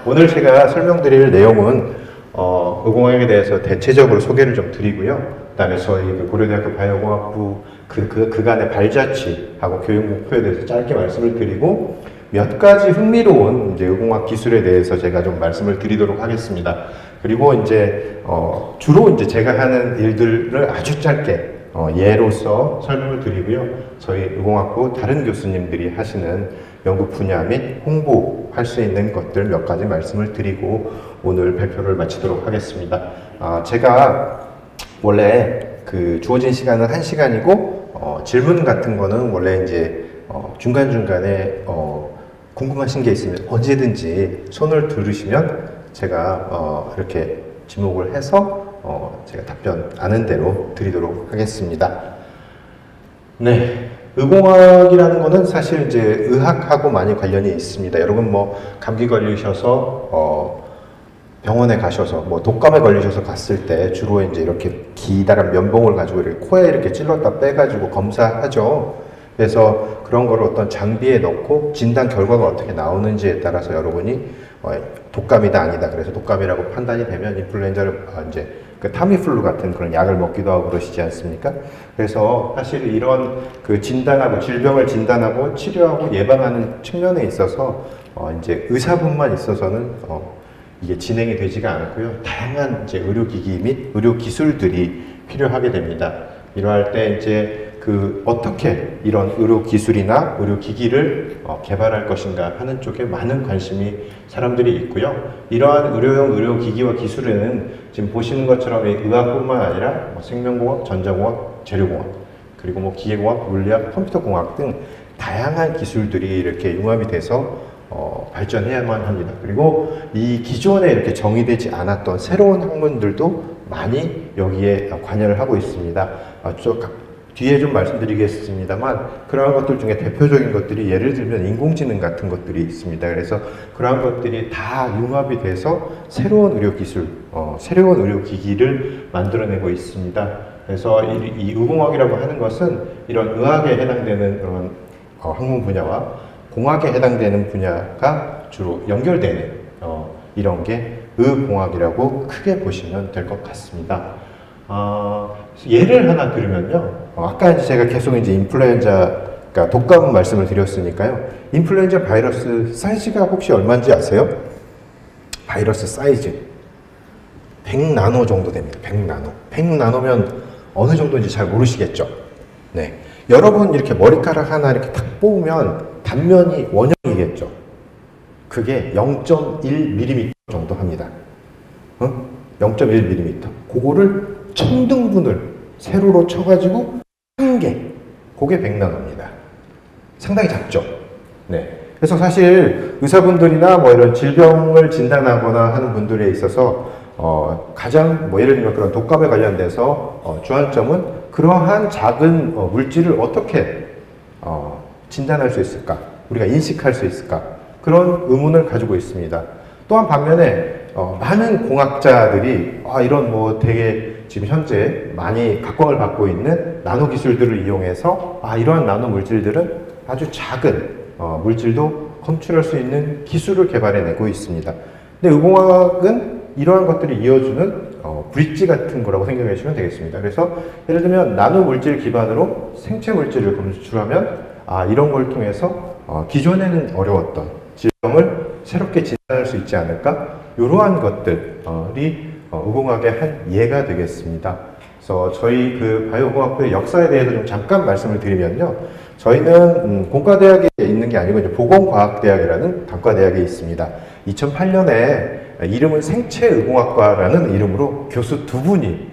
오늘 제가 설명드릴 내용은 의공학에 대해서 대체적으로 소개를 좀 드리고요. 그다음에 저희 고려대학교 바이오공학부 그간의 발자취하고 교육 목표에 대해서 짧게 말씀을 드리고 몇 가지 흥미로운 이제 의공학 기술에 대해서 제가 좀 말씀을 드리도록 하겠습니다. 그리고 이제 주로 이제 제가 하는 일들을 아주 짧게 예로서 설명을 드리고요. 저희 의공학부 다른 교수님들이 하시는 연구 분야 및 홍보할 수 있는 것들 몇 가지 말씀을 드리고 오늘 발표를 마치도록 하겠습니다. 제가 원래 그 주어진 시간은 1시간이고 질문 같은 거는 원래 이제 중간중간에 궁금하신 게 있으면 언제든지 손을 들으시면 제가 이렇게 지목을 해서 제가 답변 아는 대로 드리도록 하겠습니다. 네. 의공학이라는 거는 사실 이제 의학하고 많이 관련이 있습니다. 여러분 뭐 감기 걸리셔서 병원에 가셔서 뭐 독감에 걸리셔서 갔을 때 주로 이제 이렇게 기다란 면봉을 가지고 이렇게 코에 이렇게 찔렀다 빼가지고 검사하죠. 그래서 그런 거를 어떤 장비에 넣고 진단 결과가 어떻게 나오는지에 따라서 여러분이 독감이다 아니다 그래서 독감이라고 판단이 되면 인플루엔자를 이제 그 타미플루 같은 그런 약을 먹기도 하고 그러시지 않습니까? 그래서 사실 이런 그 진단하고 질병을 진단하고 치료하고 예방하는 측면에 있어서 이제 의사분만 있어서는 이게 진행이 되지가 않고요. 다양한 이제 의료기기 및 의료기술들이 필요하게 됩니다. 이러할 때 이제 어떻게 이런 의료기술이나 의료기기를 개발할 것인가 하는 쪽에 많은 관심이 사람들이 있고요. 이러한 의료용 의료기기와 기술에는 지금 보시는 것처럼 의학뿐만 아니라 생명공학, 전자공학, 재료공학, 그리고 뭐 기계공학, 물리학, 컴퓨터공학 등 다양한 기술들이 이렇게 융합이 돼서 발전해야만 합니다. 그리고 이 기존에 이렇게 정의되지 않았던 새로운 학문들도 많이 여기에 관여를 하고 있습니다. 뒤에 좀 말씀드리겠습니다만 그러한 것들 중에 대표적인 것들이 예를 들면 인공지능 같은 것들이 있습니다. 그래서 그러한 것들이 다 융합이 돼서 새로운 의료기술, 새로운 의료기기를 만들어내고 있습니다. 그래서 이 의공학이라고 하는 것은 이런 의학에 해당되는 그런 학문 분야와 공학에 해당되는 분야가 주로 연결되는 이런 게 의공학이라고 크게 보시면 될 것 같습니다. 예를 하나 들으면요. 아까 이제 제가 계속 이제 인플루엔자, 그러니까 독감 말씀을 드렸으니까요. 인플루엔자 바이러스 사이즈가 혹시 얼마인지 아세요? 바이러스 사이즈. 100나노 정도 됩니다. 100나노. 100나노면 어느 정도인지 잘 모르시겠죠? 네. 여러분 이렇게 머리카락 하나 이렇게 탁 뽑으면 단면이 원형이겠죠? 그게 0.1mm 정도 합니다. 0.1mm. 그거를 천등분을 세로로 쳐가지고 한 개, 그게 100나노입니다. 상당히 작죠? 네. 그래서 사실 의사분들이나 뭐 이런 질병을 진단하거나 하는 분들에 있어서 가장 뭐 예를 들면 그런 독감에 관련돼서 주안점은 그러한 작은 물질을 어떻게 진단할 수 있을까? 우리가 인식할 수 있을까? 그런 의문을 가지고 있습니다. 또한 반면에 많은 공학자들이 이런 뭐 되게 지금 현재 많이 각광을 받고 있는 나노 기술들을 이용해서 이러한 나노 물질들은 아주 작은 물질도 검출할 수 있는 기술을 개발해내고 있습니다. 근데 의공학은 이러한 것들을 이어주는 브릿지 같은 거라고 생각해 주시면 되겠습니다. 그래서 예를 들면 나노 물질 기반으로 생체 물질을 검출하면 이런 걸 통해서 기존에는 어려웠던 질병을 새롭게 진단할 수 있지 않을까? 이러한 것들이 의공학의 한 예가 되겠습니다. 그래서 저희 그 바이오공학부의 역사에 대해서 좀 잠깐 말씀을 드리면요. 저희는 공과대학에 있는 게 아니고 이제 보건과학대학이라는 단과대학에 있습니다. 2008년에 이름은 생체의공학과라는 이름으로 교수 두 분이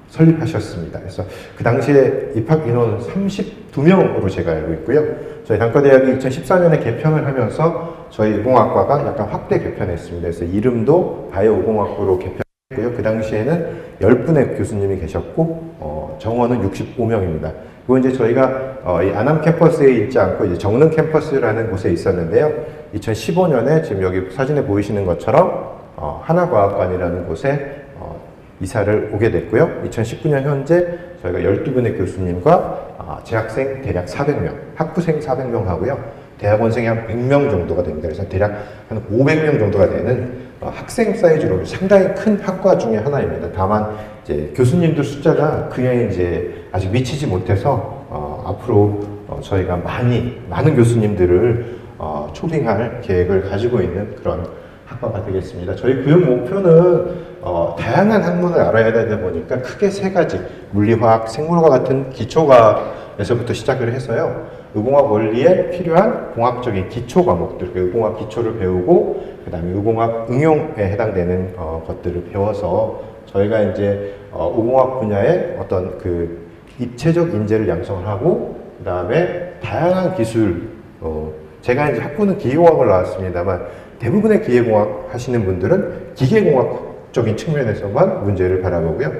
설립하셨습니다. 그래서 그 당시에 입학 인원 32명으로 제가 알고 있고요. 저희 단과대학이 2014년에 개편을 하면서 저희 의공학과가 약간 확대 개편했습니다. 그래서 이름도 바이오공학부로 개편했고요. 그 당시에는 10분의 교수님이 계셨고 정원은 65명입니다. 그리고 이제 저희가 이 안암 캠퍼스에 있지 않고 이제 정릉 캠퍼스라는 곳에 있었는데요. 2015년에 지금 여기 사진에 보이시는 것처럼 하나과학관이라는 곳에 이사를 오게 됐고요. 2019년 현재 저희가 12분의 교수님과 재학생 대략 400명, 학부생 400명 하고요. 대학원생이 한 100명 정도가 됩니다. 그래서 대략 한 500명 정도가 되는 학생 사이즈로 상당히 큰 학과 중에 하나입니다. 다만 이제 교수님들 숫자가 그에 이제 아직 미치지 못해서 앞으로 저희가 많은 교수님들을 초빙할 계획을 가지고 있는 그런 학과가 되겠습니다. 저희 교육 목표는 다양한 학문을 알아야 되다 보니까 크게 세 가지, 물리화학, 생물과 같은 기초과에서부터 시작을 해서요. 의공학 원리에 필요한 공학적인 기초 과목들, 의공학 기초를 배우고 그 다음에 의공학 응용에 해당되는 것들을 배워서 저희가 이제 의공학 분야의 어떤 그 입체적 인재를 양성을 하고 그 다음에 다양한 기술, 제가 이제 학부는 기계공학을 나왔습니다만 대부분의 기계공학 하시는 분들은 기계공학적인 측면에서만 문제를 바라보고요.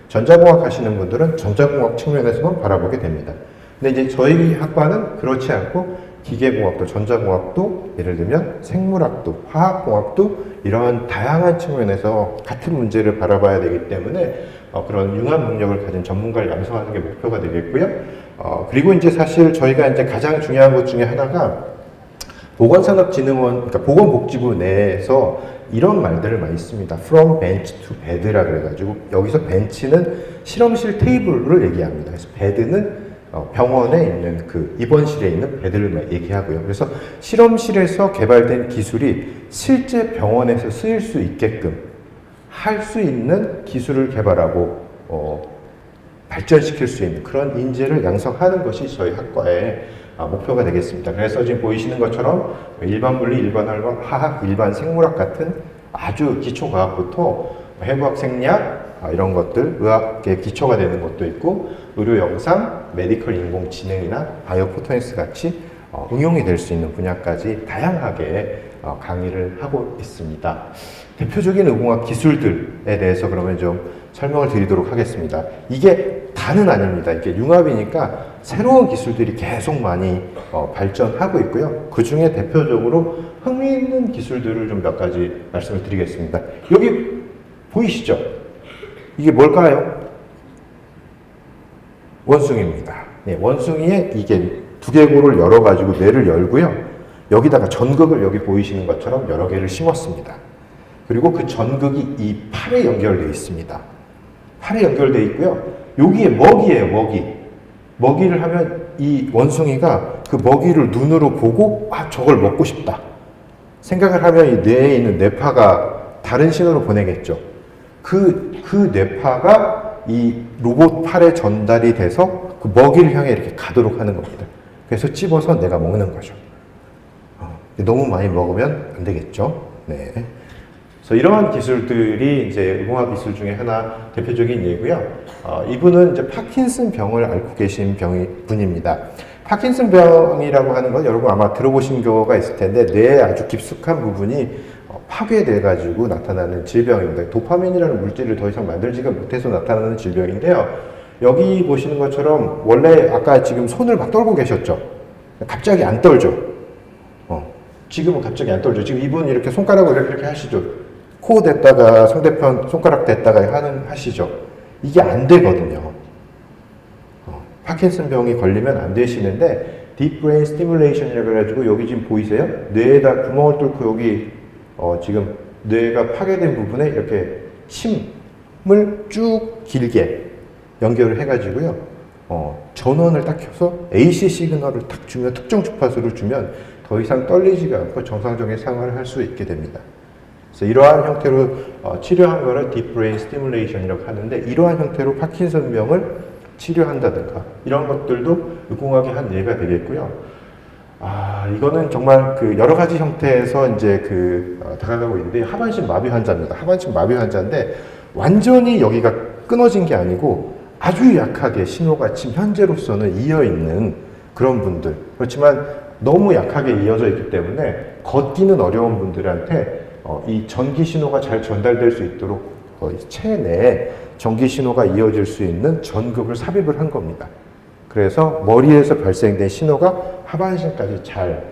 전자공학 하시는 분들은 전자공학 측면에서만 바라보게 됩니다. 근데 이제 저희 학과는 그렇지 않고 기계공학도, 전자공학도, 예를 들면 생물학도, 화학공학도 이러한 다양한 측면에서 같은 문제를 바라봐야 되기 때문에 그런 융합 능력을 가진 전문가를 양성하는 게 목표가 되겠고요. 그리고 이제 사실 저희가 이제 가장 중요한 것 중에 하나가 보건산업진흥원, 그러니까 보건복지부 내에서 이런 말들을 많이 씁니다. From bench to bed라 그래가지고 여기서 벤치는 실험실 테이블을 얘기합니다. 그래서 bed는 병원에 있는 그 입원실에 있는 베드를 얘기하고요. 그래서 실험실에서 개발된 기술이 실제 병원에서 쓰일 수 있게끔 할 수 있는 기술을 개발하고 발전시킬 수 있는 그런 인재를 양성하는 것이 저희 학과의 목표가 되겠습니다. 그래서 지금 보이시는 것처럼 일반 물리, 일반 화학, 일반 생물학 같은 아주 기초 과학부터 해부학, 생리학 이런 것들, 의학의 기초가 되는 것도 있고 의료 영상, 메디컬 인공지능이나 바이오포토닉스 같이 응용이 될 수 있는 분야까지 다양하게 강의를 하고 있습니다. 대표적인 의공학 기술들에 대해서 그러면 좀 설명을 드리도록 하겠습니다. 이게 다는 아닙니다. 이게 융합이니까 새로운 기술들이 계속 많이 발전하고 있고요. 그 중에 대표적으로 흥미있는 기술들을 좀 몇 가지 말씀을 드리겠습니다. 여기 보이시죠? 이게 뭘까요? 원숭이입니다. 네, 원숭이에 이게 두개골을 열어가지고 뇌를 열고요. 여기다가 전극을 여기 보이시는 것처럼 여러 개를 심었습니다. 그리고 그 전극이 이 팔에 연결되어 있습니다. 팔에 연결되어 있고요. 여기에 먹이에요, 먹이. 먹이를 하면 이 원숭이가 그 먹이를 눈으로 보고 저걸 먹고 싶다 생각을 하면 이 뇌에 있는 뇌파가 다른 신호를 보내겠죠. 그 뇌파가 이 로봇 팔에 전달이 돼서 그 먹이를 향해 이렇게 가도록 하는 겁니다. 그래서 찝어서 내가 먹는 거죠. 너무 많이 먹으면 안 되겠죠. 네. 그래서 이러한 기술들이 이제 의공학 기술 중에 하나 대표적인 예고요. 이분은 이제 파킨슨 병을 앓고 계신 분입니다. 파킨슨 병이라고 하는 건 여러분 아마 들어보신 경우가 있을 텐데 뇌의 아주 깊숙한 부분이 파괴돼 가지고 나타나는 질병입니다. 도파민이라는 물질을 더 이상 만들지가 못해서 나타나는 질병인데요. 여기 보시는 것처럼 원래 아까 지금 손을 막 떨고 계셨죠. 갑자기 안 떨죠. 지금은 갑자기 안 떨죠. 지금 이분 이렇게 손가락으로 이렇게 하시죠. 코 댔다가 상대편 손가락 댔다가 하시죠. 이게 안 되거든요. 파킨슨 병이 걸리면 안 되시는데 Deep Brain Stimulation이라고 해가지고 여기 지금 보이세요? 뇌에다 구멍을 뚫고 여기 지금 뇌가 파괴된 부분에 이렇게 침을 쭉 길게 연결을 해가지고요. 전원을 딱 켜서 AC 시그널을 딱 주면 특정 주파수를 주면 더 이상 떨리지가 않고 정상적인 생활을 할 수 있게 됩니다. 그래서 이러한 형태로 치료한 거를 Deep Brain Stimulation이라고 하는데 이러한 형태로 파킨슨 병을 치료한다든가 이런 것들도 의공학의 한 예가 되겠고요. 이거는 정말 그 여러 가지 형태에서 이제 다가가고 있는데 하반신 마비 환자입니다. 하반신 마비 환자인데 완전히 여기가 끊어진 게 아니고 아주 약하게 신호가 지금 현재로서는 이어 있는 그런 분들. 그렇지만 너무 약하게 이어져 있기 때문에 걷기는 어려운 분들한테 이 전기 신호가 잘 전달될 수 있도록 체내에 전기 신호가 이어질 수 있는 전극을 삽입을 한 겁니다. 그래서 머리에서 발생된 신호가 하반신까지 잘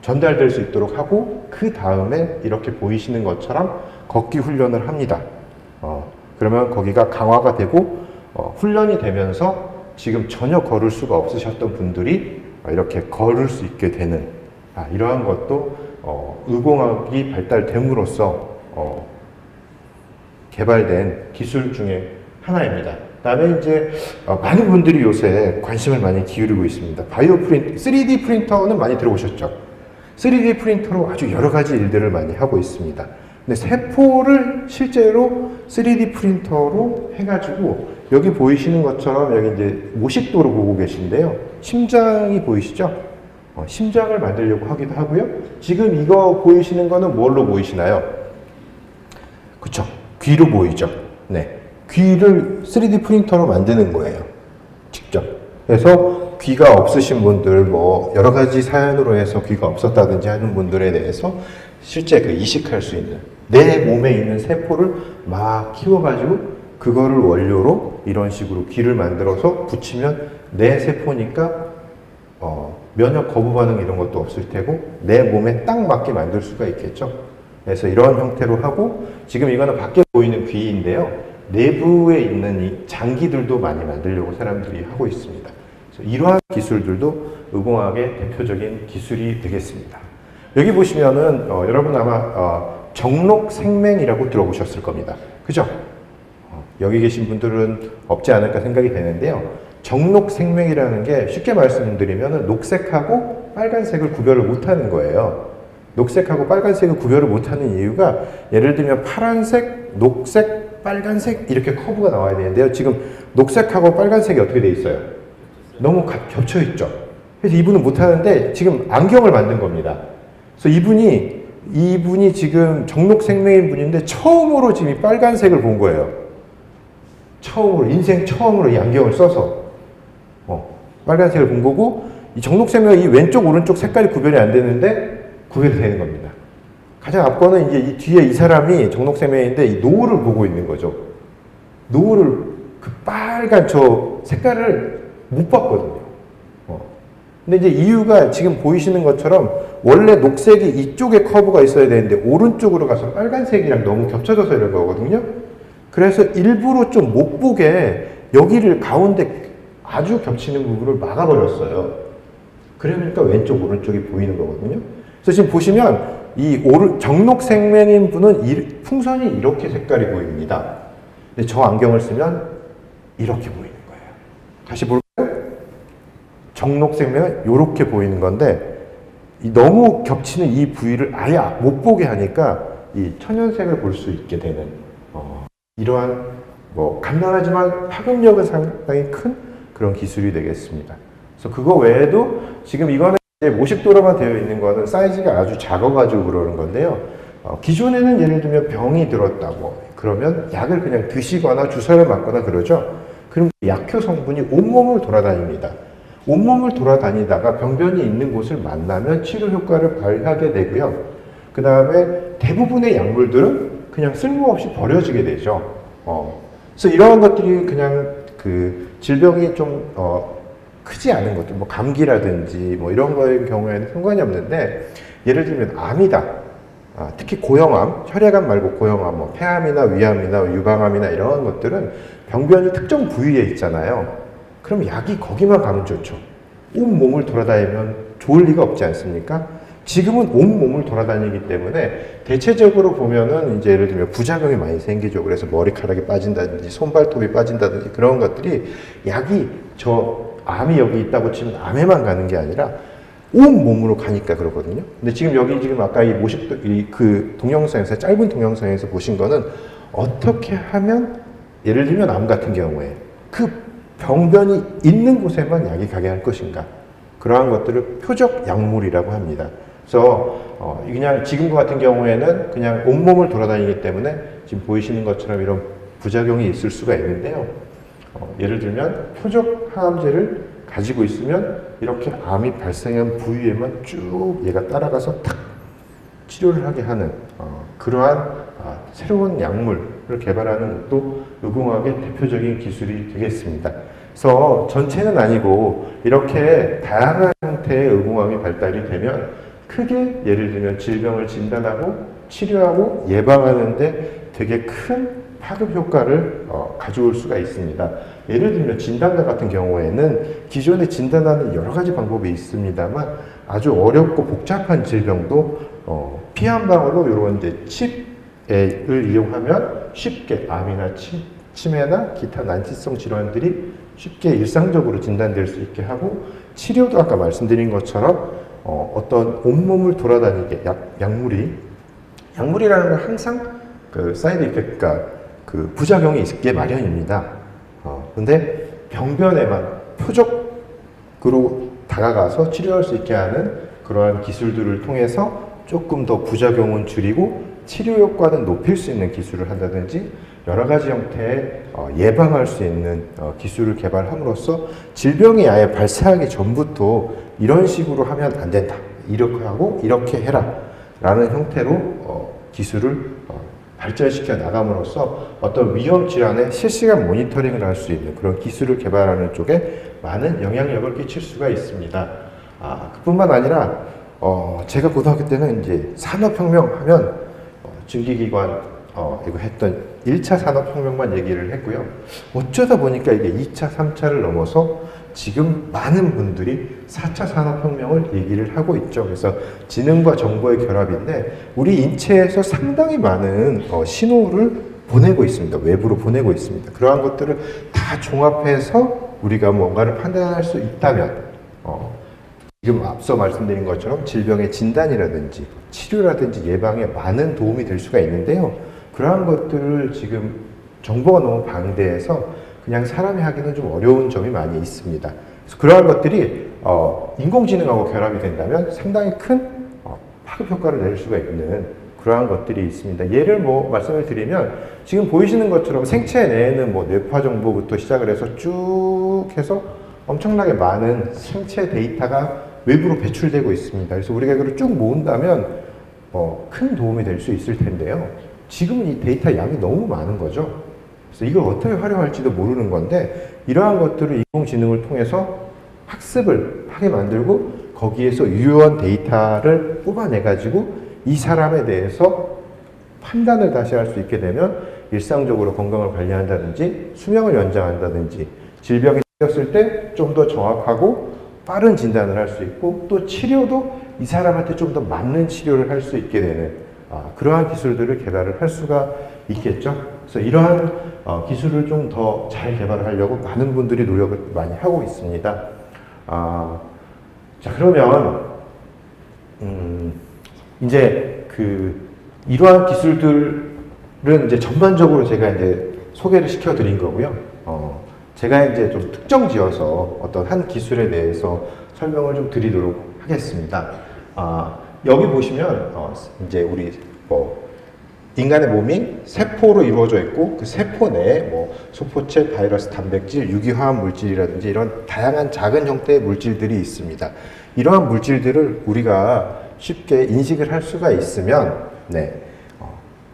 전달될 수 있도록 하고 그 다음에 이렇게 보이시는 것처럼 걷기 훈련을 합니다. 그러면 거기가 강화가 되고 훈련이 되면서 지금 전혀 걸을 수가 없으셨던 분들이 이렇게 걸을 수 있게 되는 이러한 것도 의공학이 발달됨으로써 개발된 기술 중에 하나입니다. 그다음에 이제 많은 분들이 요새 관심을 많이 기울이고 있습니다. 바이오 프린터, 3D 프린터는 많이 들어보셨죠? 3D 프린터로 아주 여러 가지 일들을 많이 하고 있습니다. 근데 세포를 실제로 3D 프린터로 해가지고 여기 보이시는 것처럼 여기 이제 모식도로 보고 계신데요. 심장이 보이시죠? 심장을 만들려고 하기도 하고요. 지금 이거 보이시는 거는 뭘로 보이시나요? 그쵸? 귀로 보이죠? 네. 귀를 3D 프린터로 만드는 거예요. 직접. 그래서 귀가 없으신 분들, 뭐, 여러 가지 사연으로 해서 귀가 없었다든지 하는 분들에 대해서 실제 그 이식할 수 있는, 내 몸에 있는 세포를 막 키워가지고, 그거를 원료로 이런 식으로 귀를 만들어서 붙이면 내 세포니까, 면역 거부 반응 이런 것도 없을 테고, 내 몸에 딱 맞게 만들 수가 있겠죠. 그래서 이런 형태로 하고, 지금 이거는 밖에 보이는 귀인데요. 내부에 있는 이 장기들도 많이 만들려고 사람들이 하고 있습니다. 그래서 이러한 기술들도 의공학의 대표적인 기술이 되겠습니다. 여기 보시면은 여러분 아마 정록생명이라고 들어보셨을 겁니다. 그죠? 여기 계신 분들은 없지 않을까 생각이 되는데요. 정록생명이라는 게 쉽게 말씀드리면 녹색하고 빨간색을 구별을 못하는 거예요. 녹색하고 빨간색을 구별을 못하는 이유가 예를 들면 파란색, 녹색, 빨간색 이렇게 커브가 나와야 되는데요. 지금 녹색하고 빨간색이 어떻게 돼 있어요? 너무 겹쳐 있죠. 그래서 이분은 못하는데 지금 안경을 만든 겁니다. 그래서 이분이 지금 정록생명인 분인데 처음으로 지금 이 빨간색을 본 거예요. 처음으로, 인생 처음으로 이 안경을 써서 빨간색을 본 거고, 이 정록생명이 이 왼쪽 오른쪽 색깔이 구별이 안 되는데 구별이 되는 겁니다. 가장 앞거는 이제 이 뒤에 이 사람이 정록생명인데 이 노을을 보고 있는 거죠. 노을을, 그 빨간 저 색깔을 못 봤거든요. 근데 이제 이유가 지금 보이시는 것처럼 원래 녹색이 이쪽에 커브가 있어야 되는데 오른쪽으로 가서 빨간색이랑 너무 겹쳐져서 이런 거거든요. 그래서 일부러 좀 못 보게 여기를 가운데 아주 겹치는 부분을 막아버렸어요. 그러니까 왼쪽 오른쪽이 보이는 거거든요. 그래서 지금 보시면 이 정록생명인 분은 풍선이 이렇게 색깔이 보입니다. 근데 저 안경을 쓰면 이렇게 보이는 거예요. 다시 볼까요? 정록생명은 이렇게 보이는 건데 너무 겹치는 이 부위를 아예 못 보게 하니까 이 천연색을 볼 수 있게 되는 이러한 간단하지만 파급력은 상당히 큰 그런 기술이 되겠습니다. 그래서 그거 외에도 지금 이거는 모식도로만 되어 있는 거는 사이즈가 아주 작아가지고 그러는 건데요. 기존에는 예를 들면 병이 들었다고 그러면 약을 그냥 드시거나 주사를 맞거나 그러죠. 그럼 약효 성분이 온몸을 돌아다닙니다. 온몸을 돌아다니다가 병변이 있는 곳을 만나면 치료 효과를 발휘하게 되고요. 그 다음에 대부분의 약물들은 그냥 쓸모없이 버려지게 되죠. 그래서 이러한 것들이 그냥 그 질병이 좀 크지 않은 것들, 뭐 감기라든지 뭐 이런 거의 경우에는 상관이 없는데, 예를 들면 암이다. 특히 고형암, 혈액암 말고 고형암, 뭐 폐암이나 위암이나 유방암이나 이런 것들은 병변이 특정 부위에 있잖아요. 그럼 약이 거기만 가면 좋죠. 온 몸을 돌아다니면 좋을 리가 없지 않습니까? 지금은 온 몸을 돌아다니기 때문에 대체적으로 보면은 이제 예를 들면 부작용이 많이 생기죠. 그래서 머리카락이 빠진다든지 손발톱이 빠진다든지 그런 것들이 약이 암이 여기 있다고 치면 암에만 가는 게 아니라 온 몸으로 가니까 그러거든요. 근데 지금 여기 지금 아까 이 모식도 그 동영상에서 짧은 동영상에서 보신 거는 어떻게 하면 예를 들면 암 같은 경우에 그 병변이 있는 곳에만 약이 가게 할 것인가, 그러한 것들을 표적 약물이라고 합니다. 그래서 그냥 지금과 같은 경우에는 그냥 온몸을 돌아다니기 때문에 지금 보이시는 것처럼 이런 부작용이 있을 수가 있는데요. 예를 들면 표적 항암제를 가지고 있으면 이렇게 암이 발생한 부위에만 쭉 얘가 따라가서 탁 치료를 하게 하는 그러한 새로운 약물을 개발하는 것도 의공학의 대표적인 기술이 되겠습니다. 그래서 전체는 아니고 이렇게 다양한 형태의 의공학이 발달이 되면 크게 예를 들면 질병을 진단하고 치료하고 예방하는 데 되게 큰 파급 효과를 가져올 수가 있습니다. 예를 들면 진단과 같은 경우에는 기존에 진단하는 여러 가지 방법이 있습니다만 아주 어렵고 복잡한 질병도 피 한 방울로 이런 이제 칩을 이용하면 쉽게 암이나 치매나 기타 난치성 질환들이 쉽게 일상적으로 진단될 수 있게 하고, 치료도 아까 말씀드린 것처럼 어떤 온몸을 돌아다니게 약물이라는 건 항상 그 사이드 이펙트가 그 부작용이 있게 마련입니다. 근데 병변에만 표적으로 다가가서 치료할 수 있게 하는 그러한 기술들을 통해서 조금 더 부작용은 줄이고 치료 효과는 높일 수 있는 기술을 한다든지, 여러 가지 형태의 예방할 수 있는 기술을 개발함으로써 질병이 아예 발생하기 전부터 이런 식으로 하면 안 된다, 이렇게 하고 이렇게 해라 라는 형태로 기술을 발전시켜 나감으로써 어떤 위험 질환의 실시간 모니터링을 할 수 있는 그런 기술을 개발하는 쪽에 많은 영향력을 끼칠 수가 있습니다. 그뿐만 아니라 제가 고등학교 때는 이제 산업혁명 하면 증기기관 이거 했던 1차 산업혁명만 얘기를 했고요. 어쩌다 보니까 이게 2차, 3차를 넘어서 지금 많은 분들이 4차 산업혁명을 얘기를 하고 있죠. 그래서 지능과 정보의 결합인데 우리 인체에서 상당히 많은 신호를 보내고 있습니다. 외부로 보내고 있습니다. 그러한 것들을 다 종합해서 우리가 뭔가를 판단할 수 있다면 지금 앞서 말씀드린 것처럼 질병의 진단이라든지 치료라든지 예방에 많은 도움이 될 수가 있는데요. 그러한 것들을 지금 정보가 너무 방대해서 그냥 사람이 하기는 좀 어려운 점이 많이 있습니다. 그래서 그러한 것들이 인공지능하고 결합이 된다면 상당히 큰 파급 효과를 낼 수가 있는 그러한 것들이 있습니다. 예를 말씀을 드리면 지금 보이시는 것처럼 생체 내에는 뇌파 정보부터 시작을 해서 쭉 해서 엄청나게 많은 생체 데이터가 외부로 배출되고 있습니다. 그래서 우리가 이걸 쭉 모은다면 큰 도움이 될 수 있을 텐데요. 지금은 이 데이터 양이 너무 많은 거죠. 그래서 이걸 어떻게 활용할지도 모르는 건데, 이러한 것들을 인공지능을 통해서 학습을 하게 만들고 거기에서 유효한 데이터를 뽑아내가지고 이 사람에 대해서 판단을 다시 할 수 있게 되면 일상적으로 건강을 관리한다든지 수명을 연장한다든지 질병이 생겼을 때 좀 더 정확하고 빠른 진단을 할 수 있고, 또 치료도 이 사람한테 좀 더 맞는 치료를 할 수 있게 되는 그러한 기술들을 개발을 할 수가 있겠죠. 그래서 이러한 기술을 좀 더 잘 개발을 하려고 많은 분들이 노력을 많이 하고 있습니다. 자, 그러면 이제 이러한 기술들은 이제 전반적으로 제가 이제 소개를 시켜드린 거고요. 제가 이제 좀 특정 지어서 어떤 한 기술에 대해서 설명을 좀 드리도록 하겠습니다. 여기 보시면 이제 우리 인간의 몸이 세포로 이루어져 있고 그 세포 내에 소포체, 바이러스, 단백질, 유기화학 물질이라든지 이런 다양한 작은 형태의 물질들이 있습니다. 이러한 물질들을 우리가 쉽게 인식을 할 수가 있으면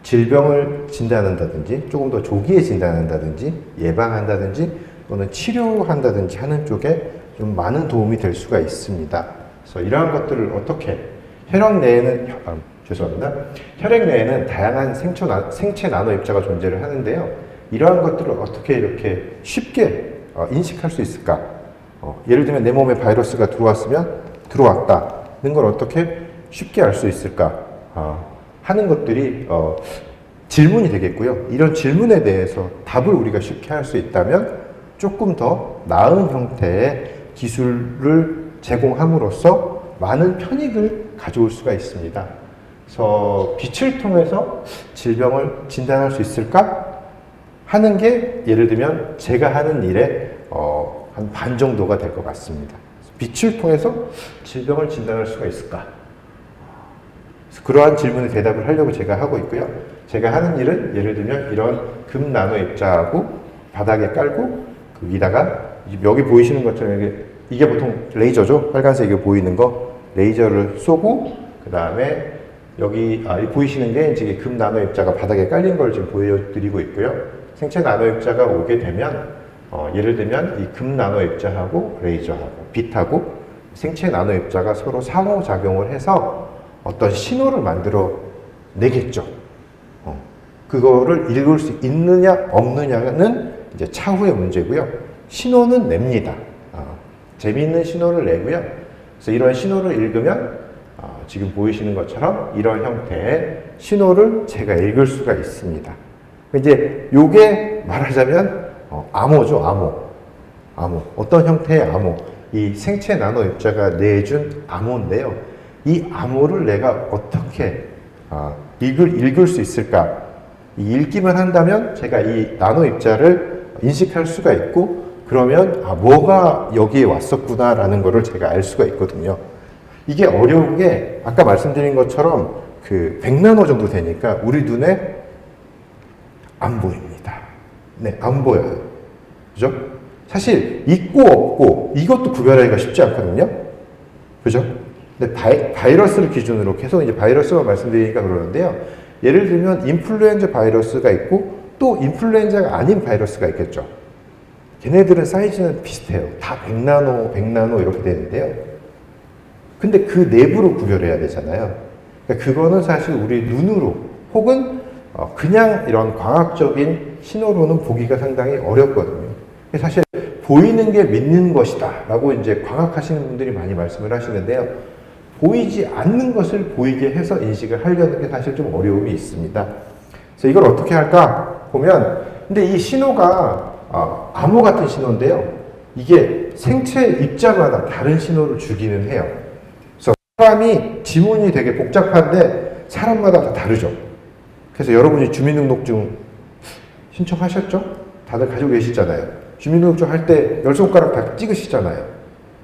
질병을 진단한다든지 조금 더 조기에 진단한다든지 예방한다든지 또는 치료한다든지 하는 쪽에 좀 많은 도움이 될 수가 있습니다. 그래서 이러한 것들을 어떻게 혈액 내에는 혈액 내에는 다양한 생체 나노 입자가 존재를 하는데요. 이러한 것들을 어떻게 이렇게 쉽게 인식할 수 있을까? 예를 들면 내 몸에 바이러스가 들어왔다는 걸 어떻게 쉽게 알 수 있을까? 하는 것들이 질문이 되겠고요. 이런 질문에 대해서 답을 우리가 쉽게 할 수 있다면 조금 더 나은 형태의 기술을 제공함으로써 많은 편익을 가져올 수가 있습니다. 그래서 빛을 통해서 질병을 진단할 수 있을까? 하는 게 예를 들면 제가 하는 일의 한 반 정도가 될 것 같습니다. 빛을 통해서 질병을 진단할 수가 있을까? 그러한 질문에 대답을 하려고 제가 하고 있고요. 제가 하는 일은 예를 들면 이런 금 나노 입자하고 바닥에 깔고 그 위다가 여기 보이시는 것처럼 이게 보통 레이저죠. 빨간색이 보이는 거 레이저를 쏘고 그 다음에 여기 보이시는 게 이제 금 나노 입자가 바닥에 깔린 걸 지금 보여드리고 있고요. 생체 나노 입자가 오게 되면 예를 들면 이 금 나노 입자하고 레이저하고 빛하고 생체 나노 입자가 서로 상호작용을 해서 어떤 신호를 만들어 내겠죠. 그거를 읽을 수 있느냐 없느냐는 이제 차후의 문제고요. 신호는 냅니다. 재미있는 신호를 내고요. 그래서 이런 신호를 읽으면 지금 보이시는 것처럼 이런 형태의 신호를 제가 읽을 수가 있습니다. 이제 요게 말하자면 암호죠, 암호. 어떤 형태의 암호? 이 생체 나노 입자가 내준 암호인데요. 이 암호를 내가 어떻게 읽을 수 있을까? 읽기만 한다면 제가 이 나노 입자를 인식할 수가 있고, 그러면 뭐가 여기에 왔었구나라는 것을 제가 알 수가 있거든요. 이게 어려운 게 아까 말씀드린 것처럼 그 100나노 정도 되니까 우리 눈에 안 보입니다. 네, 안 보여요. 그죠? 사실 있고 없고 이것도 구별하기가 쉽지 않거든요. 그죠? 근데 바이러스를 기준으로 계속 이제 바이러스만 말씀드리니까 그러는데요. 예를 들면 인플루엔자 바이러스가 있고 또 인플루엔자가 아닌 바이러스가 있겠죠. 걔네들은 사이즈는 비슷해요. 다 100나노 이렇게 되는데요. 근데 그 내부로 구별해야 되잖아요. 그러니까 그거는 사실 우리 눈으로 혹은 그냥 이런 과학적인 신호로는 보기가 상당히 어렵거든요. 사실 보이는 게 믿는 것이다 라고 이제 과학하시는 분들이 많이 말씀을 하시는데요. 보이지 않는 것을 보이게 해서 인식을 하려는 게 사실 좀 어려움이 있습니다. 그래서 이걸 어떻게 할까 보면, 근데 이 신호가 암호 같은 신호인데요. 이게 생체 입자마다 다른 신호를 주기는 해요. 그래서 사람이 지문이 되게 복잡한데 사람마다 다 다르죠. 그래서 여러분이 주민등록증 신청하셨죠? 다들 가지고 계시잖아요. 주민등록증 할 때 10손가락 다 찍으시잖아요.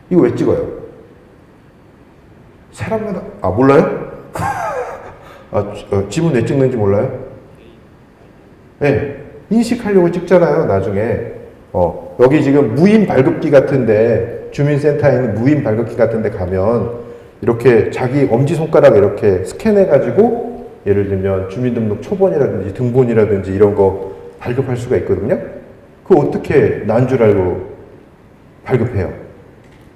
이거 왜 찍어요? 사람마다, 몰라요? 지문 왜 찍는지 몰라요? 네. 인식하려고 찍잖아요, 나중에. 여기 지금 무인 발급기 같은데, 주민센터에 있는 무인 발급기 같은데 가면, 이렇게 자기 엄지손가락 이렇게 스캔해가지고, 예를 들면 주민등록 초본이라든지 등본이라든지 이런 거 발급할 수가 있거든요. 그거 어떻게 난 줄 알고 발급해요?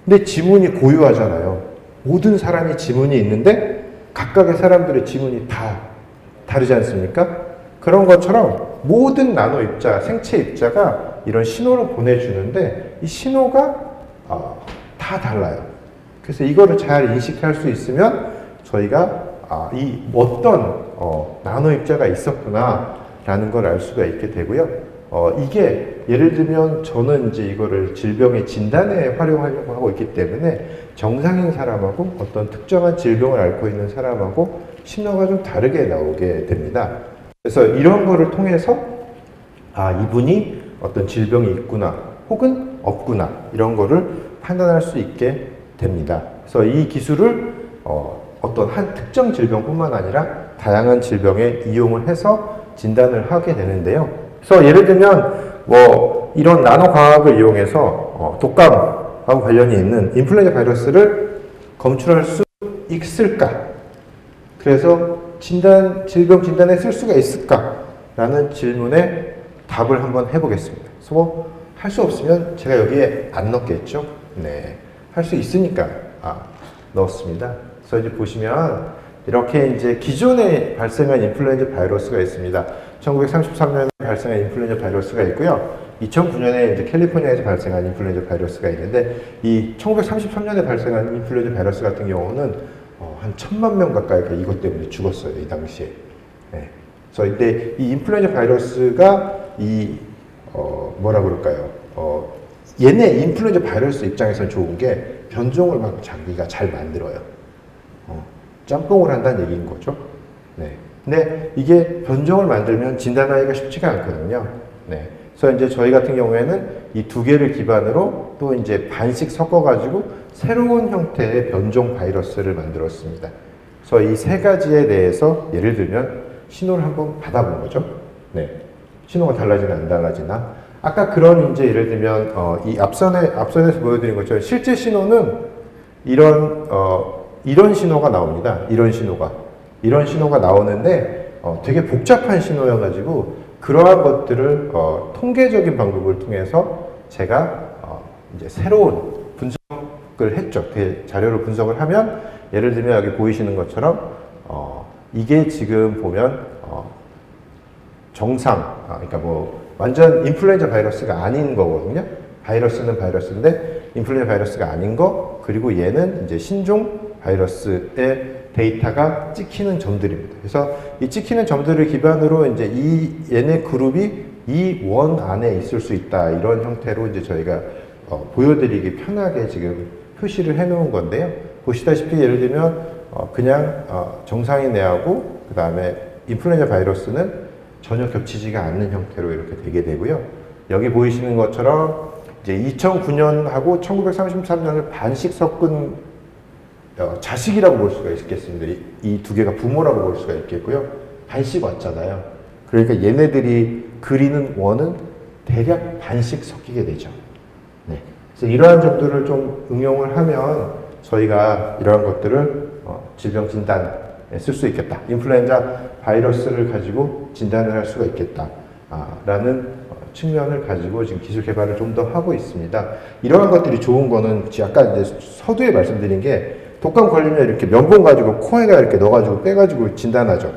근데 지문이 고유하잖아요. 모든 사람이 지문이 있는데 각각의 사람들의 지문이 다 다르지 않습니까? 그런 것처럼 모든 나노 입자, 생체 입자가 이런 신호를 보내주는데 이 신호가 다 달라요. 그래서 이거를 잘 인식할 수 있으면 저희가 이 어떤 나노 입자가 있었구나 라는 걸 알 수가 있게 되고요. 이게 예를 들면 저는 이제 이거를 질병의 진단에 활용하려고 하고 있기 때문에 정상인 사람하고 어떤 특정한 질병을 앓고 있는 사람하고 신호가 좀 다르게 나오게 됩니다. 그래서 이런 거를 통해서 이분이 어떤 질병이 있구나 혹은 없구나 이런 거를 판단할 수 있게 됩니다. 그래서 이 기술을 어떤 한 특정 질병뿐만 아니라 다양한 질병에 이용을 해서 진단을 하게 되는데요. 그래서 예를 들면 이런 나노 과학을 이용해서 독감하고 관련이 있는 인플루엔자 바이러스를 검출할 수 있을까? 그래서 질병 진단에 쓸 수가 있을까라는 질문에 답을 한번 해보겠습니다. 그래서 할 수 없으면 제가 여기에 안 넣겠죠. 네, 할 수 있으니까 넣었습니다. 그래서 이제 보시면 이렇게 이제 기존에 발생한 인플루엔자 바이러스가 있습니다. 1933년에 발생한 인플루엔자 바이러스가 있고요. 2009년에 이제 캘리포니아에서 발생한 인플루엔자 바이러스가 있는데 이 1933년에 발생한 인플루엔자 바이러스 같은 경우는 한 1000만 명 가까이가 이것 때문에 죽었어요. 이 당시에. 네. 그래서 근데 이 인플루엔자 바이러스가 뭐라 그럴까요? 얘네 인플루엔자 바이러스 입장에서는 좋은 게 변종을 막 자기가 잘 만들어요. 짬뽕을 한다는 얘기인 거죠. 네. 근데 이게 변종을 만들면 진단하기가 쉽지가 않거든요. 네. 그래서 이제 저희 같은 경우에는 이 두 개를 기반으로 또 이제 반씩 섞어가지고 새로운 형태의 변종 바이러스를 만들었습니다. 그래서 이 세 가지에 대해서 예를 들면 신호를 한번 받아본 거죠. 네. 신호가 달라지나 안 달라지나. 아까 그런 이제 예를 들면 이 앞선에서 보여드린 것처럼 실제 신호는 이런 신호가 나옵니다. 이런 신호가 나오는데 되게 복잡한 신호여가지고 그러한 것들을 통계적인 방법을 통해서 제가 이제 새로운 분석을 했죠. 자료를 분석을 하면 예를 들면 여기 보이시는 것처럼 이게 지금 보면 그러니까 완전 인플루엔자 바이러스가 아닌 거거든요. 바이러스는 바이러스인데 인플루엔자 바이러스가 아닌 거, 그리고 얘는 이제 신종 바이러스의 데이터가 찍히는 점들입니다. 그래서 이 찍히는 점들을 기반으로 이제 얘네 그룹이 이 원 안에 있을 수 있다. 이런 형태로 이제 저희가 보여드리기 편하게 지금 표시를 해 놓은 건데요. 보시다시피 예를 들면 그냥 정상인 애하고 그 다음에 인플루엔자 바이러스는 전혀 겹치지가 않는 형태로 이렇게 되게 되고요. 여기 보이시는 것처럼 이제 2009년하고 1933년을 반씩 섞은 자식이라고 볼 수가 있겠습니다. 이 두 개가 부모라고 볼 수가 있겠고요. 반씩 왔잖아요. 그러니까 얘네들이 그리는 원은 대략 반씩 섞이게 되죠. 네. 그래서 이러한 점들을 좀 응용을 하면 저희가 이러한 것들을 질병 진단에 쓸 수 있겠다. 인플루엔자 바이러스를 가지고 진단을 할 수가 있겠다. 라는 측면을 가지고 지금 기술 개발을 좀 더 하고 있습니다. 이러한 것들이 좋은 거는 아까 이제 서두에 말씀드린 게 독감 걸리면 이렇게 면봉 가지고 코에다 이렇게 넣어가지고 빼가지고 진단하죠.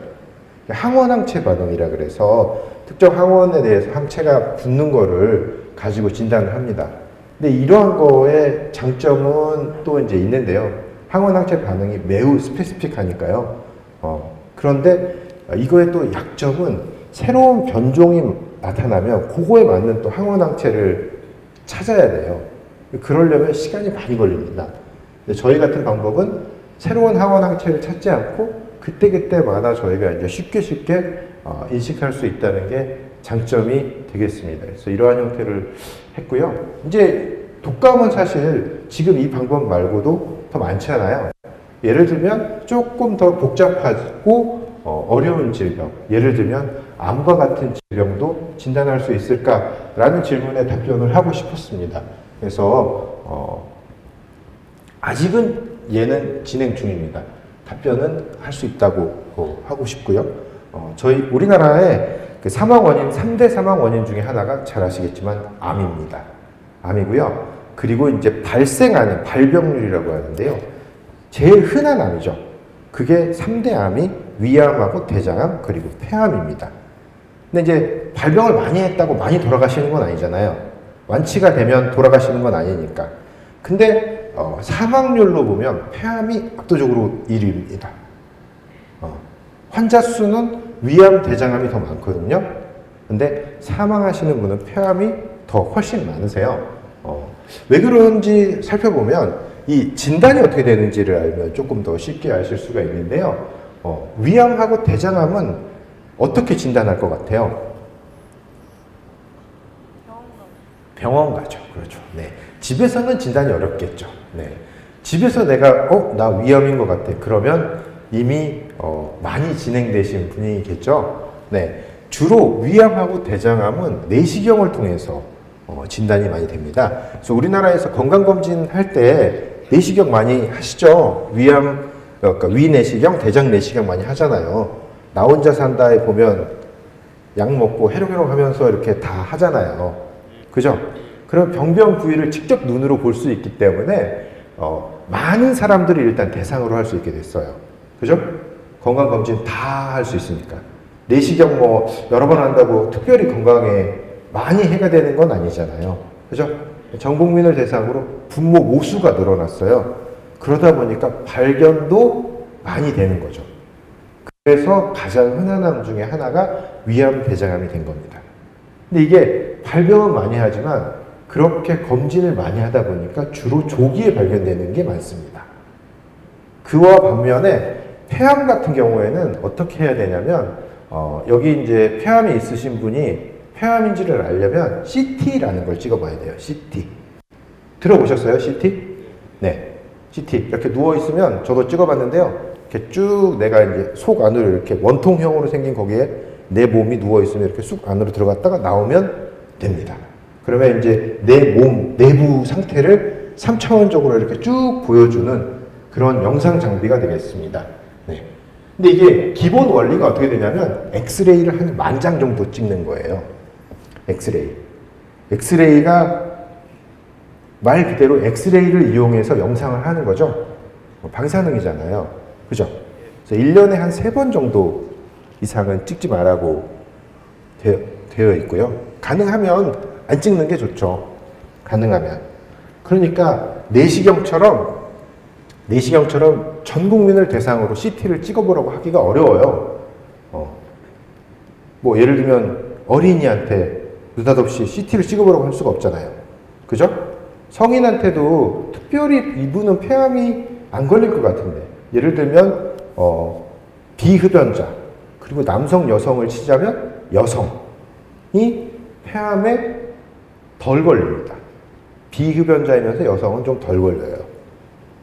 항원항체 반응이라 그래서 특정 항원에 대해서 항체가 붙는 거를 가지고 진단을 합니다. 근데 이러한 거의 장점은 또 이제 있는데요. 항원항체 반응이 매우 스페시픽하니까요. 그런데 이거의 또 약점은 새로운 변종이 나타나면 그거에 맞는 또 항원항체를 찾아야 돼요. 그러려면 시간이 많이 걸립니다. 근데 저희 같은 방법은 새로운 항원항체를 찾지 않고 그때그때마다 저희가 이제 쉽게 인식할 수 있다는 게 장점이 되겠습니다. 그래서 이러한 형태를 했고요. 이제 독감은 사실 지금 이 방법 말고도 더 많잖아요. 예를 들면 조금 더 복잡하고 어려운 질병, 예를 들면 암과 같은 질병도 진단할 수 있을까라는 질문에 답변을 하고 싶었습니다. 그래서 아직은 얘는 진행 중입니다. 답변은 할 수 있다고 하고 싶고요. 저희 우리나라의 그 사망 원인, 3대 사망 원인 중에 하나가 잘 아시겠지만 암입니다. 암이고요. 그리고 이제 발생하는 발병률이라고 하는데요. 제일 흔한 암이죠. 그게 3대 암이 위암하고 대장암 그리고 폐암입니다. 근데 이제 발병을 많이 했다고 많이 돌아가시는 건 아니잖아요. 완치가 되면 돌아가시는 건 아니니까. 근데 사망률로 보면 폐암이 압도적으로 1위입니다. 환자 수는 위암, 대장암이 더 많거든요. 근데 사망하시는 분은 폐암이 더 훨씬 많으세요. 왜 그런지 살펴보면 이 진단이 어떻게 되는지를 알면 조금 더 쉽게 아실 수가 있는데요. 위암하고 대장암은 어떻게 진단할 것 같아요? 병원 가죠. 그렇죠. 네. 집에서는 진단이 어렵겠죠. 네. 집에서 내가 나 위암인 것 같아. 그러면 이미 많이 진행되신 분이겠죠. 네. 주로 위암하고 대장암은 내시경을 통해서 진단이 많이 됩니다. 그래서 우리나라에서 건강검진 할 때 내시경 많이 하시죠. 위암, 그러니까 위내시경, 대장내시경 많이 하잖아요. 나 혼자 산다에 보면 약 먹고 해롱해롱 하면서 이렇게 다 하잖아요. 그죠? 그럼 병변 부위를 직접 눈으로 볼 수 있기 때문에 많은 사람들이 일단 대상으로 할 수 있게 됐어요. 그죠? 건강검진 다 할 수 있으니까. 내시경 뭐 여러 번 한다고 특별히 건강에 많이 해가 되는 건 아니잖아요. 그죠? 전 국민을 대상으로 분모 모수가 늘어났어요. 그러다 보니까 발견도 많이 되는 거죠. 그래서 가장 흔한 암 중에 하나가 위암, 대장암이 된 겁니다. 근데 이게 발병은 많이 하지만 그렇게 검진을 많이 하다 보니까 주로 조기에 발견되는 게 많습니다. 그와 반면에 폐암 같은 경우에는 어떻게 해야 되냐면 여기 이제 폐암이 있으신 분이 폐암인지를 알려면 CT라는 걸 찍어봐야 돼요. CT. 들어보셨어요? CT? 네. CT. 이렇게 누워있으면 저도 찍어봤는데요. 이렇게 쭉 내가 이제 속 안으로 이렇게 원통형으로 생긴 거기에 내 몸이 누워있으면 이렇게 쑥 안으로 들어갔다가 나오면 됩니다. 그러면 이제 내 몸 내부 상태를 3차원적으로 이렇게 쭉 보여주는 그런 영상 장비가 되겠습니다. 네. 근데 이게 기본 원리가 어떻게 되냐면 엑스레이를 한 10,000장 정도 찍는 거예요. 엑스레이. 엑스레이가 말 그대로 엑스레이를 이용해서 영상을 하는 거죠. 방사능이잖아요. 그죠? 그래서 1년에 한 3번 정도 이상은 찍지 말라고 되어 있고요. 가능하면 안 찍는 게 좋죠. 가능하면. 그러니까 내시경처럼 전 국민을 대상으로 CT를 찍어보라고 하기가 어려워요. 뭐 예를 들면 어린이한테 느닷없이 CT를 찍어보라고 할 수가 없잖아요. 그죠? 성인한테도 특별히 이분은 폐암이 안 걸릴 것 같은데, 예를 들면 비흡연자, 그리고 남성 여성을 치자면 여성이 폐암에 덜 걸립니다. 비흡연자이면서 여성은 좀 덜 걸려요.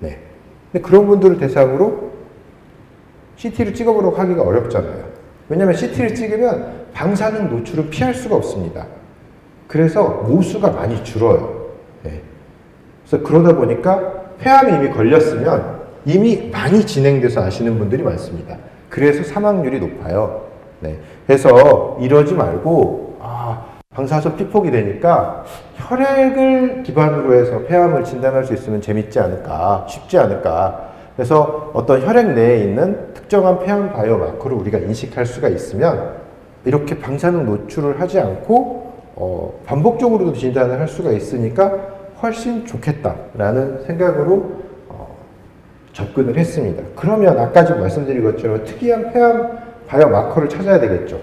네. 근데 그런 분들을 대상으로 CT를 찍어보려고 하기가 어렵잖아요. 왜냐하면 CT를 찍으면 방사능 노출은 피할 수가 없습니다. 그래서 모수가 많이 줄어요. 네. 그래서 그러다 보니까 폐암이 이미 걸렸으면 이미 많이 진행돼서 아시는 분들이 많습니다. 그래서 사망률이 높아요. 네. 그래서 이러지 말고, 방사선 피폭이 되니까 혈액을 기반으로 해서 폐암을 진단할 수 있으면 재밌지 않을까, 쉽지 않을까. 그래서 어떤 혈액 내에 있는 특정한 폐암 바이오마커를 우리가 인식할 수가 있으면 이렇게 방사능 노출을 하지 않고 반복적으로도 진단을 할 수가 있으니까 훨씬 좋겠다라는 생각으로 접근을 했습니다. 그러면 아까 지금 말씀드린 것처럼 특이한 폐암 바이오마커를 찾아야 되겠죠.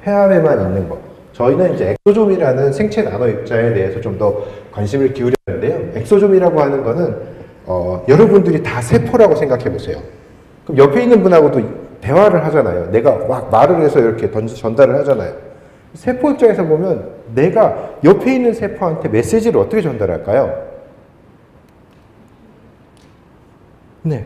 폐암에만 있는 것. 저희는 이제 엑소좀이라는 생체 나노 입자에 대해서 좀 더 관심을 기울였는데요. 엑소좀이라고 하는 거는 여러분들이 다 세포라고 생각해 보세요. 그럼 옆에 있는 분하고도 대화를 하잖아요. 내가 막 말을 해서 이렇게 전달을 하잖아요. 세포 입장에서 보면 내가 옆에 있는 세포한테 메시지를 어떻게 전달할까요? 네,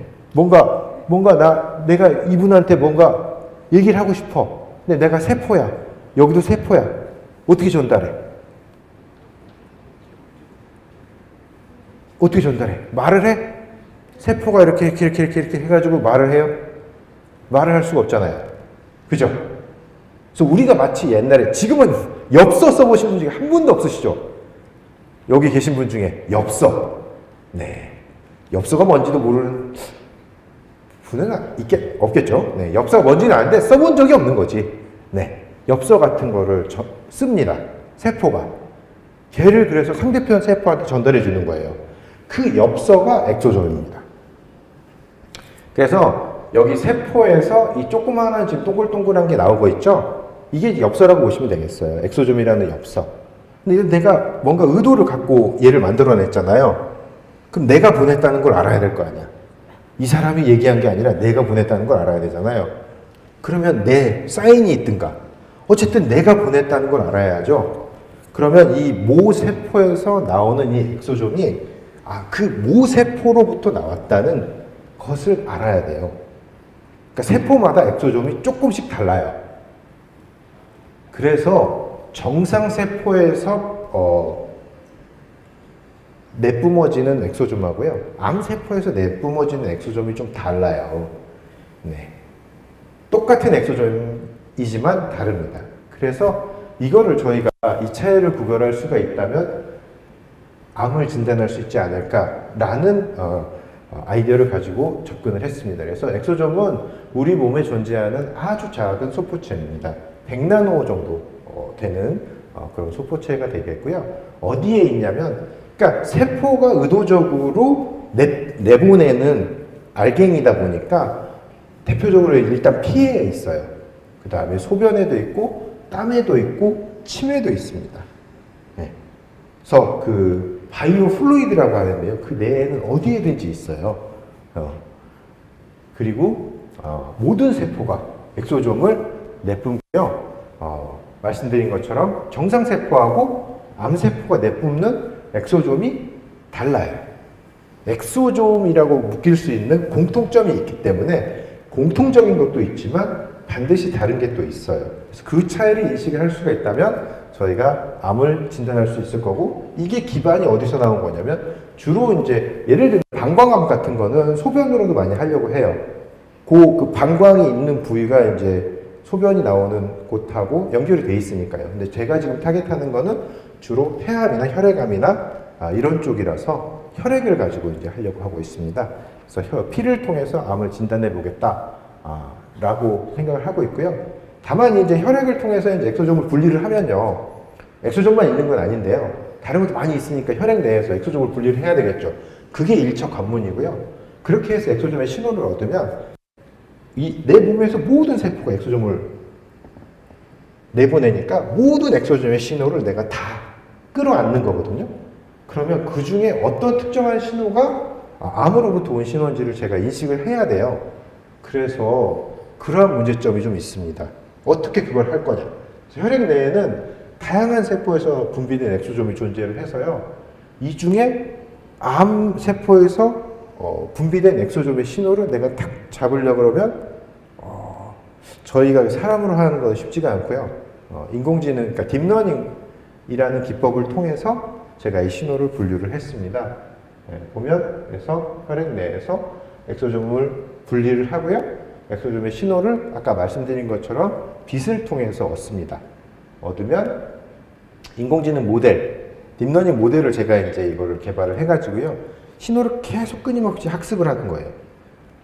내가 이분한테 뭔가 얘기를 하고 싶어. 근데 내가 세포야. 여기도 세포야. 어떻게 전달해? 어떻게 전달해? 말을 해? 세포가 이렇게 해가지고 말을 해요? 말을 할 수가 없잖아요. 그죠? 그래서 우리가 마치 옛날에, 지금은 엽서 써보신 분 중에 한 분도 없으시죠? 여기 계신 분 중에 엽서. 네. 엽서가 뭔지도 모르는 분은 없겠죠? 네. 엽서가 뭔지는 아는데 써본 적이 없는 거지. 네. 엽서 같은 거를 씁니다. 세포가. 걔를 그래서 상대편 세포한테 전달해 주는 거예요. 그 엽서가 엑소좀입니다. 그래서 여기 세포에서 이 조그마한 지금 동글동글한 게 나오고 있죠? 이게 엽서라고 보시면 되겠어요. 엑소좀이라는 엽서. 근데 내가 뭔가 의도를 갖고 얘를 만들어냈잖아요. 그럼 내가 보냈다는 걸 알아야 될 거 아니야. 이 사람이 얘기한 게 아니라 내가 보냈다는 걸 알아야 되잖아요. 그러면 내 사인이 있든가. 어쨌든 내가 보냈다는 걸 알아야죠. 그러면 이 모세포에서 나오는 이 엑소좀이 그 모세포로부터 나왔다는 것을 알아야 돼요. 그러니까 세포마다 엑소좀이 조금씩 달라요. 그래서 정상세포에서 내뿜어지는 엑소좀하고요. 암세포에서 내뿜어지는 엑소좀이 좀 달라요. 네. 똑같은 엑소좀이지만 다릅니다. 그래서 이거를 저희가 이 차이를 구별할 수가 있다면 암을 진단할 수 있지 않을까라는 아이디어를 가지고 접근을 했습니다. 그래서 엑소좀은 우리 몸에 존재하는 아주 작은 소포체입니다. 100나노 정도 되는 그런 소포체가 되겠고요. 어디에 있냐면, 그러니까 세포가 의도적으로 내보내는 알갱이다 보니까 대표적으로 일단 피에 있어요. 그 다음에 소변에도 있고 땀에도 있고 침에도 있습니다. 네. 그래서 그 바이오 플루이드라고 하는데요. 그 내에는 어디에든지 있어요. 그리고 모든 세포가 엑소좀을 내뿜고요. 말씀드린 것처럼 정상세포하고 암세포가 내뿜는 엑소좀이 달라요. 엑소좀이라고 묶일 수 있는 공통점이 있기 때문에 공통적인 것도 있지만 반드시 다른 게 또 있어요. 그래서 그 차이를 인식을 할 수가 있다면 저희가 암을 진단할 수 있을 거고, 이게 기반이 어디서 나온 거냐면 주로 이제 예를 들면 방광암 같은 거는 소변으로도 많이 하려고 해요. 그 방광이 있는 부위가 이제 소변이 나오는 곳하고 연결이 돼 있으니까요. 근데 제가 지금 타겟하는 거는 주로 폐암이나 혈액암이나 이런 쪽이라서 혈액을 가지고 이제 하려고 하고 있습니다. 그래서 피를 통해서 암을 진단해 보겠다 라고 생각을 하고 있고요. 다만 이제 혈액을 통해서 이제 엑소좀을 분리를 하면요, 엑소좀만 있는 건 아닌데요. 다른 것도 많이 있으니까 혈액 내에서 엑소좀을 분리를 해야 되겠죠. 그게 1차 관문이고요. 그렇게 해서 엑소좀의 신호를 얻으면 내 몸에서 모든 세포가 엑소좀을 내보내니까 모든 엑소좀의 신호를 내가 다 끌어안는 거거든요. 그러면 그 중에 어떤 특정한 신호가 암으로부터 온 신호인지를 제가 인식을 해야 돼요. 그래서 그러한 문제점이 좀 있습니다. 어떻게 그걸 할 거냐. 혈액 내에는 다양한 세포에서 분비된 엑소좀이 존재를 해서요. 이 중에 암 세포에서 분비된 엑소좀의 신호를 내가 탁 잡으려고 그러면 저희가 사람으로 하는 건 쉽지가 않고요. 인공지능, 그러니까 딥러닝이라는 기법을 통해서 제가 이 신호를 분류를 했습니다. 보면 그래서 혈액 내에서 엑소좀을 분리를 하고요. 엑소좀의 신호를 아까 말씀드린 것처럼 빛을 통해서 얻습니다. 얻으면 인공지능 모델, 딥러닝 모델을 제가 이제 이거를 개발을 해가지고요. 신호를 계속 끊임없이 학습을 하는 거예요.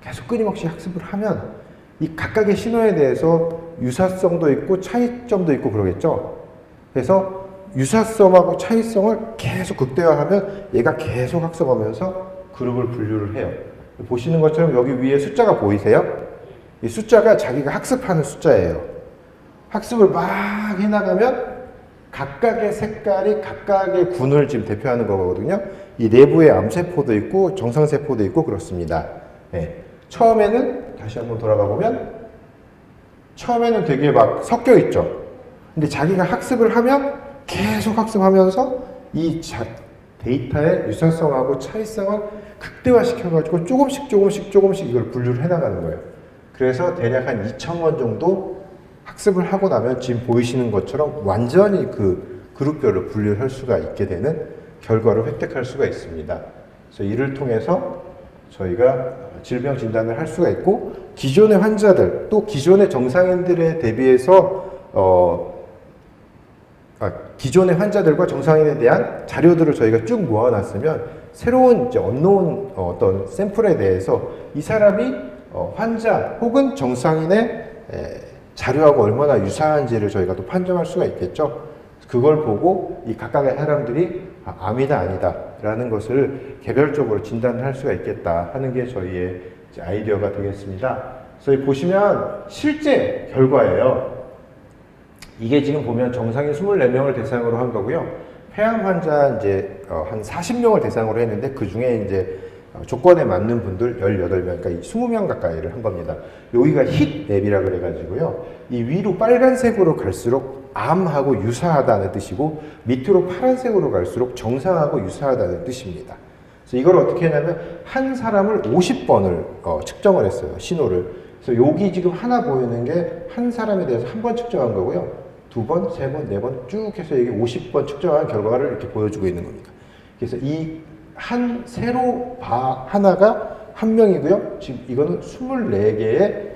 계속 끊임없이 학습을 하면 이 각각의 신호에 대해서 유사성도 있고 차이점도 있고 그러겠죠. 그래서 유사성하고 차이성을 계속 극대화하면 얘가 계속 학습하면서 그룹을 분류를 해요. 보시는 것처럼 여기 위에 숫자가 보이세요? 이 숫자가 자기가 학습하는 숫자예요. 학습을 막 해나가면 각각의 색깔이 각각의 군을 지금 대표하는 거거든요. 이 내부에 암세포도 있고 정상세포도 있고 그렇습니다. 네. 처음에는 다시 한번 돌아가 보면 처음에는 되게 막 섞여 있죠. 근데 자기가 학습을 하면 계속 학습하면서 이 데이터의 유사성하고 차이성을 극대화시켜가지고 조금씩 이걸 분류를 해나가는 거예요. 그래서 대략 한 2,000번 정도 학습을 하고 나면 지금 보이시는 것처럼 완전히 그 그룹별로 분류를 할 수가 있게 되는 결과를 획득할 수가 있습니다. 그래서 이를 통해서 저희가 질병 진단을 할 수가 있고 기존의 환자들 또 기존의 정상인들에 대비해서 기존의 환자들과 정상인에 대한 자료들을 저희가 쭉 모아놨으면 새로운 이제 언노운 어떤 샘플에 대해서 이 사람이 환자 혹은 정상인의 자료하고 얼마나 유사한지를 저희가 또 판정할 수가 있겠죠. 그걸 보고 이 각각의 사람들이 암이다 아니다 라는 것을 개별적으로 진단을 할 수가 있겠다 하는 게 저희의 아이디어가 되겠습니다. 그래서 보시면 실제 결과예요. 이게 지금 보면 정상인 24명을 대상으로 한 거고요. 폐암 환자 이제 한 40명을 대상으로 했는데 그 중에 이제 조건에 맞는 분들 18명, 그러니까 20명 가까이를 한 겁니다. 여기가 힛맵이라 그래가지고요. 이 위로 빨간색으로 갈수록 암하고 유사하다는 뜻이고 밑으로 파란색으로 갈수록 정상하고 유사하다는 뜻입니다. 그래서 이걸 어떻게 했냐면 한 사람을 50번을 측정을 했어요. 신호를. 그래서 여기 지금 하나 보이는 게 한 사람에 대해서 한 번 측정한 거고요. 두 번, 세 번, 네 번 쭉 해서 이게 50번 측정한 결과를 이렇게 보여주고 있는 겁니다. 그래서 이 한 세로 바 하나가 한 명이고요. 지금 이거는 24개의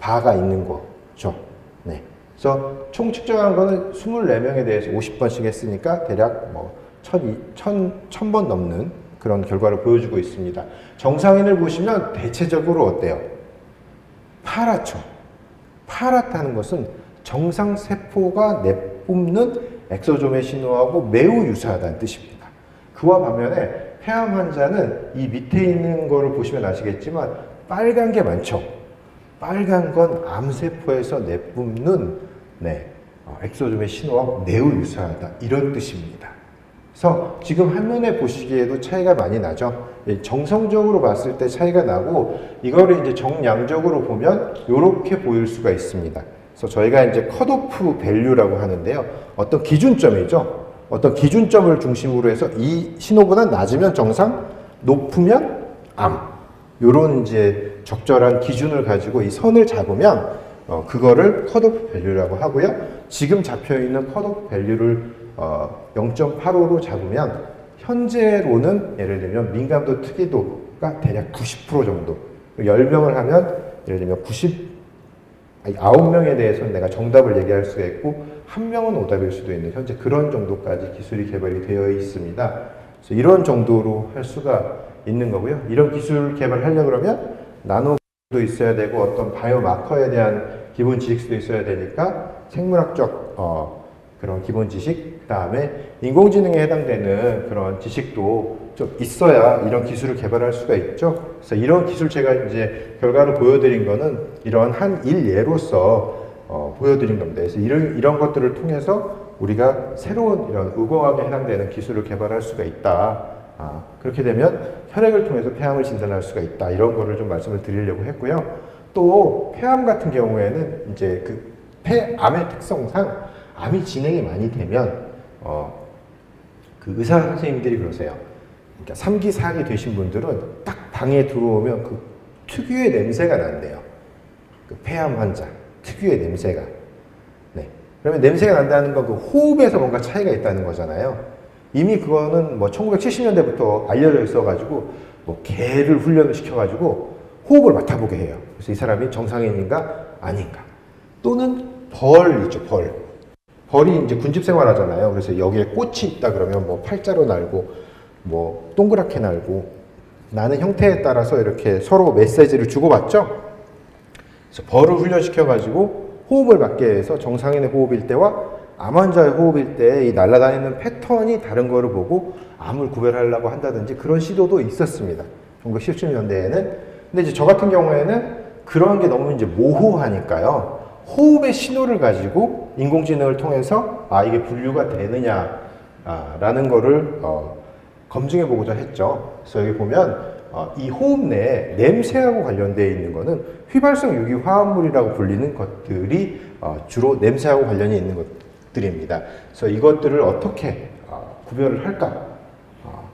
바가 있는 거죠. 네. 그래서 총 측정한 거는 24명에 대해서 50번씩 했으니까 대략 뭐 1000번 넘는 그런 결과를 보여주고 있습니다. 정상인을 보시면 대체적으로 어때요? 파랗죠. 파랗다는 것은 정상세포가 내뿜는 엑소좀의 신호하고 매우 유사하다는 뜻입니다. 그와 반면에 폐암 환자는 이 밑에 있는 거를 보시면 아시겠지만 빨간 게 많죠. 빨간 건 암세포에서 내뿜는 엑소좀의 신호와 매우 유사하다 이런 뜻입니다. 그래서 지금 한눈에 보시기에도 차이가 많이 나죠. 정성적으로 봤을 때 차이가 나고 이거를 이제 정량적으로 보면 이렇게 보일 수가 있습니다. 그래서 저희가 이제 컷오프 밸류라고 하는데요. 어떤 기준점이죠. 어떤 기준점을 중심으로 해서 이 신호보다 낮으면 정상, 높으면 암. 요런 이제 적절한 기준을 가지고 이 선을 잡으면 그거를 컷오프 밸류라고 하고요. 지금 잡혀 있는 컷오프 밸류를 0.85로 잡으면 현재로는 예를 들면 민감도 특이도가 대략 90% 정도. 10명을 하면 예를 들면 9명에 대해서는 내가 정답을 얘기할 수가 있고 1명은 오답일 수도 있는 현재 그런 정도까지 기술이 개발이 되어 있습니다. 그래서 이런 정도로 할 수가 있는 거고요. 이런 기술 개발을 하려고 그러면 나노도 있어야 되고 어떤 바이오마커에 대한 기본 지식도 있어야 되니까 생물학적 그런 기본 지식, 그 다음에 인공지능에 해당되는 그런 지식도 좀 있어야 이런 기술을 개발할 수가 있죠. 그래서 이런 기술 제가 이제 결과를 보여드린 거는 이런 한 일예로서 보여드린 겁니다. 그래서 이런 것들을 통해서 우리가 새로운 이런 의공학에 해당되는 기술을 개발할 수가 있다. 그렇게 되면 혈액을 통해서 폐암을 진단할 수가 있다. 이런 거를 좀 말씀을 드리려고 했고요. 또 폐암 같은 경우에는 이제 그 폐암의 특성상 암이 진행이 많이 되면 그 의사 선생님들이 그러세요. 그러니까 3기, 4기 되신 분들은 딱 방에 들어오면 그 특유의 냄새가 난대요. 그 폐암 환자 특유의 냄새가. 네. 그러면 냄새가 난다는 건 그 호흡에서 뭔가 차이가 있다는 거잖아요. 이미 그거는 뭐 1970년대부터 알려져 있어가지고 뭐 개를 훈련을 시켜가지고 호흡을 맡아보게 해요. 그래서 이 사람이 정상인인가 아닌가. 또는 벌 있죠, 벌. 벌이 이제 군집 생활하잖아요. 그래서 여기에 꽃이 있다 그러면 뭐 팔자로 날고 뭐 동그랗게 날고 나는 형태에 따라서 이렇게 서로 메시지를 주고받죠. 그래서 벌을 훈련시켜가지고 호흡을 맡게 해서 정상인의 호흡일 때와 암 환자의 호흡일 때 이 날아다니는 패턴이 다른 거를 보고 암을 구별하려고 한다든지 그런 시도도 있었습니다. 1970년대에는. 근데 이제 저 같은 경우에는 그런 게 너무 이제 모호하니까요. 호흡의 신호를 가지고 인공지능을 통해서 이게 분류가 되느냐라는 거를 검증해 보고자 했죠. 그래서 여기 보면 이 호흡 내에 냄새하고 관련되어 있는 거는 휘발성 유기 화합물이라고 불리는 것들이 주로 냄새하고 관련이 있는 것들입니다. 그래서 이것들을 어떻게 구별을 할까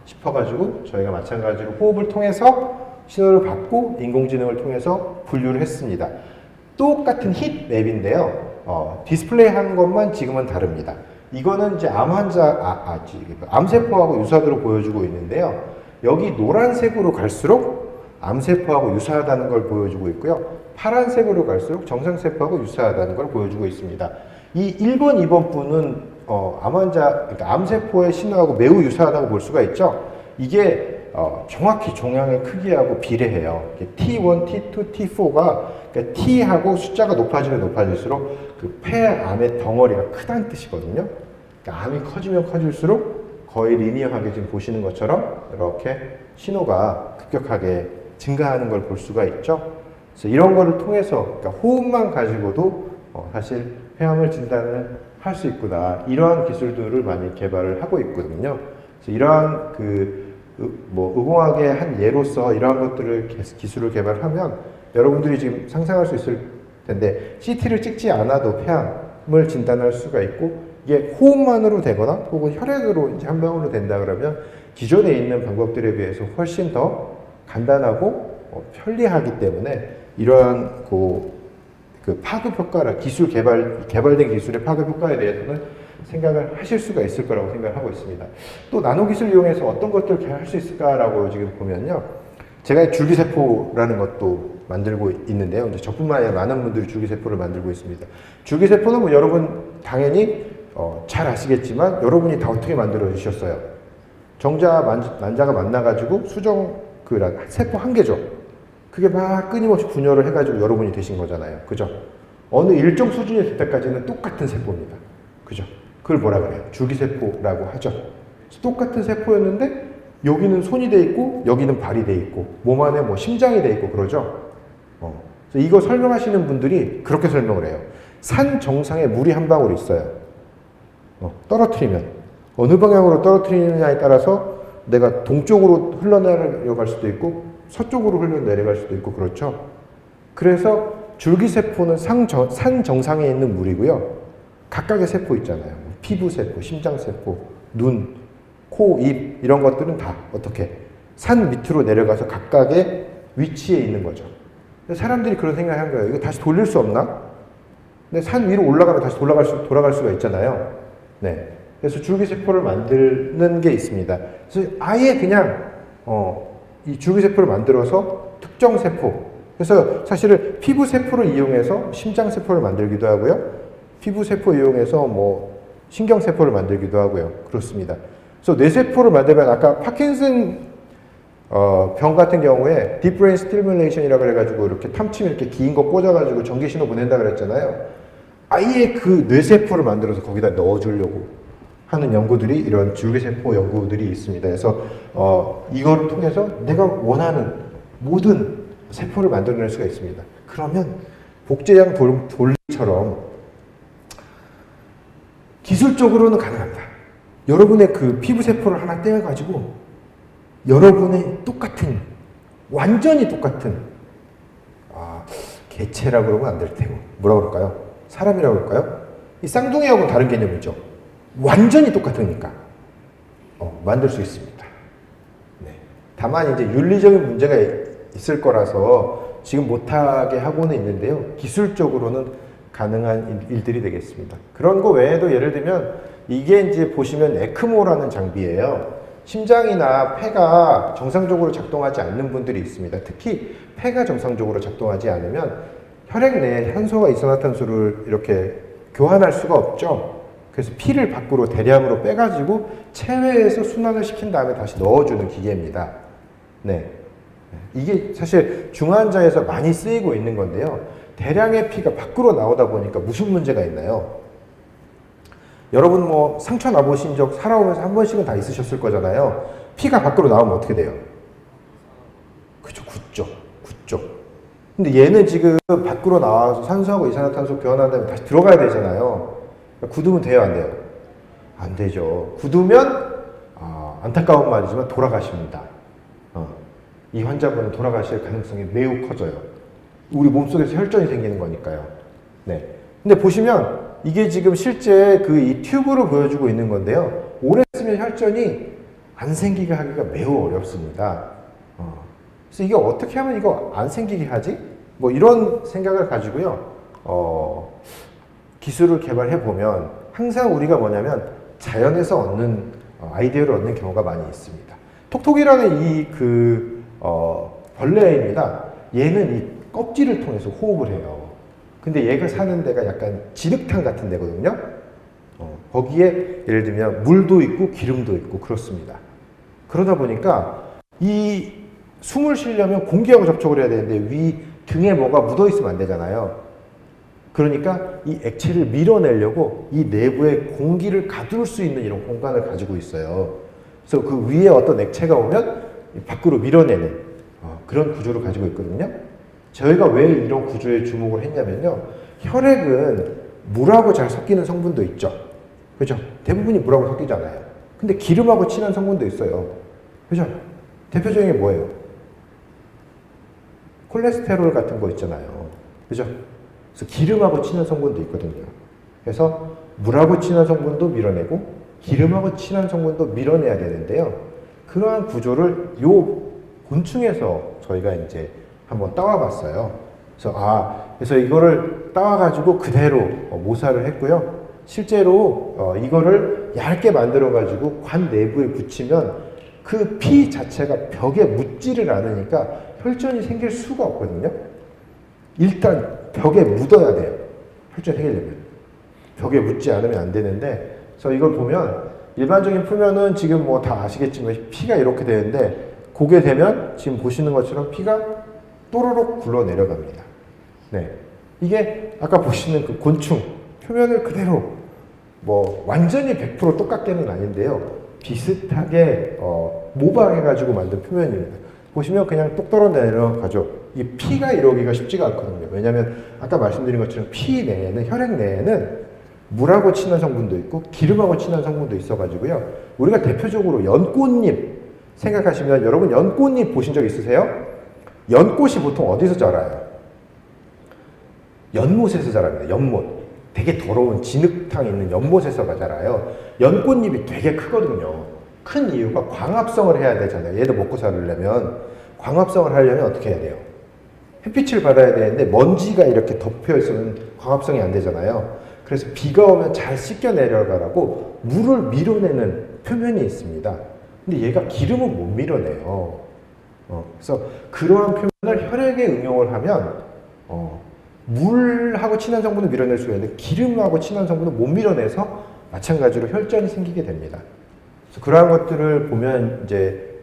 싶어가지고 저희가 마찬가지로 호흡을 통해서 신호를 받고 인공지능을 통해서 분류를 했습니다. 똑같은 히트맵인데요. 디스플레이 한 것만 지금은 다릅니다. 이거는 이제 암 환자, 암세포하고 유사도로 보여주고 있는데요. 여기 노란색으로 갈수록 암세포하고 유사하다는 걸 보여주고 있고요. 파란색으로 갈수록 정상세포하고 유사하다는 걸 보여주고 있습니다. 이 1번, 2번 분은 암 환자, 그러니까 암세포의 신호하고 매우 유사하다고 볼 수가 있죠. 이게 정확히 종양의 크기하고 비례해요. T1, T2, T4가 그러니까 T하고 숫자가 높아지면 높아질수록 그 폐암의 덩어리가 크다는 뜻이거든요. 그러니까 암이 커지면 커질수록 거의 리니어하게 지금 보시는 것처럼 이렇게 신호가 급격하게 증가하는 걸 볼 수가 있죠. 그래서 이런 거를 통해서 그러니까 호흡만 가지고도 사실 폐암을 진단을 할 수 있구나. 이러한 기술들을 많이 개발을 하고 있거든요. 그래서 이러한 의공학의 한 예로서 이러한 것들을 기술을 개발하면 여러분들이 지금 상상할 수 있을 텐데 CT를 찍지 않아도 폐암을 진단할 수가 있고 이게 호흡만으로 되거나 혹은 혈액으로 이제 한 방울로 된다 그러면 기존에 있는 방법들에 비해서 훨씬 더 간단하고 편리하기 때문에 이러한 그 파급 효과를 개발된 기술의 파급 효과에 대해서는 생각을 하실 수가 있을 거라고 생각하고 있습니다. 또 나노 기술을 이용해서 어떤 것들을 할 수 있을까라고 지금 보면요. 제가 줄기세포라는 것도 만들고 있는데요. 이제 저뿐만 아니라 많은 분들이 줄기세포를 만들고 있습니다. 줄기세포는 뭐 여러분 당연히 잘 아시겠지만 여러분이 다 어떻게 만들어 주셨어요? 정자 난자가 만나가지고 세포 한 개죠. 그게 막 끊임없이 분열을 해가지고 여러분이 되신 거잖아요. 그죠? 어느 일정 수준이 될 때까지는 똑같은 세포입니다. 그죠? 그걸 뭐라 그래요? 줄기세포라고 하죠. 똑같은 세포였는데 여기는 손이 돼 있고 여기는 발이 돼 있고 몸 안에 뭐 심장이 돼 있고 그러죠. 그래서 이거 설명하시는 분들이 그렇게 설명을 해요. 산 정상에 물이 한 방울 있어요. 떨어뜨리면 어느 방향으로 떨어뜨리느냐에 따라서 내가 동쪽으로 흘러내려갈 수도 있고 서쪽으로 흘러내려갈 수도 있고 그렇죠. 그래서 줄기세포는 산 정상에 있는 물이고요. 각각의 세포 있잖아요. 피부세포, 심장세포, 눈, 코, 입 이런 것들은 다 어떻게 산 밑으로 내려가서 각각의 위치에 있는 거죠. 사람들이 그런 생각을 한 거예요. 이거 다시 돌릴 수 없나? 근데 산 위로 올라가면 다시 돌아갈 수가 있잖아요. 네. 그래서 줄기세포를 만드는 게 있습니다. 그래서 아예 그냥 이 줄기세포를 만들어서 특정 세포. 그래서 사실은 피부세포를 이용해서 심장세포를 만들기도 하고요. 피부세포 이용해서 뭐 신경세포를 만들기도 하고요. 그렇습니다. 그래서 뇌세포를 만들면 아까 파킨슨 병 같은 경우에 딥 브레인 스티뮬레이션이라고 해가지고 이렇게 탐침 이렇게 긴 거 꽂아가지고 전기신호 보낸다 그랬잖아요. 아예 그 뇌세포를 만들어서 거기다 넣어주려고 하는 연구들이, 이런 줄기세포 연구들이 있습니다. 그래서 이거를 통해서 내가 원하는 모든 세포를 만들어낼 수가 있습니다. 그러면 복제양 돌리처럼 기술적으로는 가능합니다. 여러분의 그 피부세포를 하나 떼어가지고 여러분의 똑같은, 완전히 똑같은, 개체라고 그러면 안 될 테고 뭐라고 그럴까요? 사람이라고 그럴까요? 이 쌍둥이하고는 다른 개념이죠. 완전히 똑같으니까 만들 수 있습니다. 네. 다만 이제 윤리적인 문제가 있을 거라서 지금 못하게 하고는 있는데요. 기술적으로는 가능한 일들이 되겠습니다. 그런 거 외에도 예를 들면 이게 이제 보시면 에크모라는 장비예요. 심장이나 폐가 정상적으로 작동하지 않는 분들이 있습니다. 특히 폐가 정상적으로 작동하지 않으면 혈액 내에 산소와 이산화탄소를 이렇게 교환할 수가 없죠. 그래서 피를 밖으로 대량으로 빼가지고 체외에서 순환을 시킨 다음에 다시 넣어주는 기계입니다. 네. 이게 사실 중환자에서 많이 쓰이고 있는 건데요. 대량의 피가 밖으로 나오다 보니까 무슨 문제가 있나요? 여러분 뭐 상처 나보신 적 살아오면서 한 번씩은 다 있으셨을 거잖아요. 피가 밖으로 나오면 어떻게 돼요? 그죠, 굳죠. 근데 얘는 지금 밖으로 나와서 산소하고 이산화탄소 교환한 다음에 다시 들어가야 되잖아요. 굳으면 돼요, 안 돼요? 안 되죠. 굳으면 안타까운 말이지만 돌아가십니다. 이 환자분은 돌아가실 가능성이 매우 커져요. 우리 몸속에서 혈전이 생기는 거니까요. 네. 근데 보시면 이게 지금 실제 그 이 튜브로 보여주고 있는 건데요. 오래 쓰면 혈전이 안 생기게 하기가 매우 어렵습니다. 그래서 이게 어떻게 하면 이거 안 생기게 하지? 뭐 이런 생각을 가지고요. 기술을 개발해 보면 항상 우리가 뭐냐면 자연에서 얻는 아이디어를 얻는 경우가 많이 있습니다. 톡톡이라는 이 벌레입니다. 얘는 이 껍질을 통해서 호흡을 해요. 근데 얘가 사는 데가 약간 진흙탕 같은 데거든요. 거기에 예를 들면 물도 있고 기름도 있고 그렇습니다. 그러다 보니까 이 숨을 쉬려면 공기하고 접촉을 해야 되는데 위 등에 뭐가 묻어 있으면 안 되잖아요. 그러니까 이 액체를 밀어내려고 이 내부에 공기를 가둘 수 있는 이런 공간을 가지고 있어요. 그래서 그 위에 어떤 액체가 오면 밖으로 밀어내는 그런 구조를 가지고 있거든요. 저희가 왜 이런 구조에 주목을 했냐면요. 혈액은 물하고 잘 섞이는 성분도 있죠. 그죠? 대부분이 물하고 섞이잖아요. 근데 기름하고 친한 성분도 있어요. 그죠? 대표적인 게 뭐예요? 콜레스테롤 같은 거 있잖아요. 그죠? 그래서 기름하고 친한 성분도 있거든요. 그래서 물하고 친한 성분도 밀어내고 기름하고 친한 성분도 밀어내야 되는데요. 그러한 구조를 요 곤충에서 저희가 이제 한번 따와 봤어요. 그래서 이거를 따와가지고 그대로 모사를 했고요. 실제로 이거를 얇게 만들어가지고 관 내부에 붙이면 그 피 자체가 벽에 묻지를 않으니까 혈전이 생길 수가 없거든요. 일단 벽에 묻어야 돼요. 혈전이 생기려면. 벽에 묻지 않으면 안 되는데, 그래서 이걸 보면 일반적인 표면은 지금 뭐 다 아시겠지만 피가 이렇게 되는데, 고개 되면 지금 보시는 것처럼 피가 또르륵 굴러 내려갑니다. 네. 이게 아까 보시는 그 곤충 표면을 그대로 뭐 완전히 100% 똑같게는 아닌데요. 비슷하게 모방해가지고 만든 표면입니다. 보시면 그냥 똑 떨어 내려가죠. 이 피가 이러기가 쉽지가 않거든요. 왜냐하면 아까 말씀드린 것처럼 피 내에는, 혈액 내에는 물하고 친한 성분도 있고 기름하고 친한 성분도 있어가지고요. 우리가 대표적으로 연꽃잎 생각하시면, 여러분 연꽃잎 보신 적 있으세요? 연꽃이 보통 어디서 자라요? 연못에서 자랍니다. 연못. 되게 더러운 진흙탕 있는 연못에서 자라요. 연꽃잎이 되게 크거든요. 큰 이유가 광합성을 해야 되잖아요. 얘도 먹고 살려면. 광합성을 하려면 어떻게 해야 돼요? 햇빛을 받아야 되는데 먼지가 이렇게 덮여 있으면 광합성이 안 되잖아요. 그래서 비가 오면 잘 씻겨 내려가라고 물을 밀어내는 표면이 있습니다. 근데 얘가 기름은 못 밀어내요. 그래서 그러한 표면을 혈액에 응용을 하면 물하고 친한 성분을 밀어낼 수가 있는데 기름하고 친한 성분을 못 밀어내서 마찬가지로 혈전이 생기게 됩니다. 그래서 그러한 것들을 보면 이제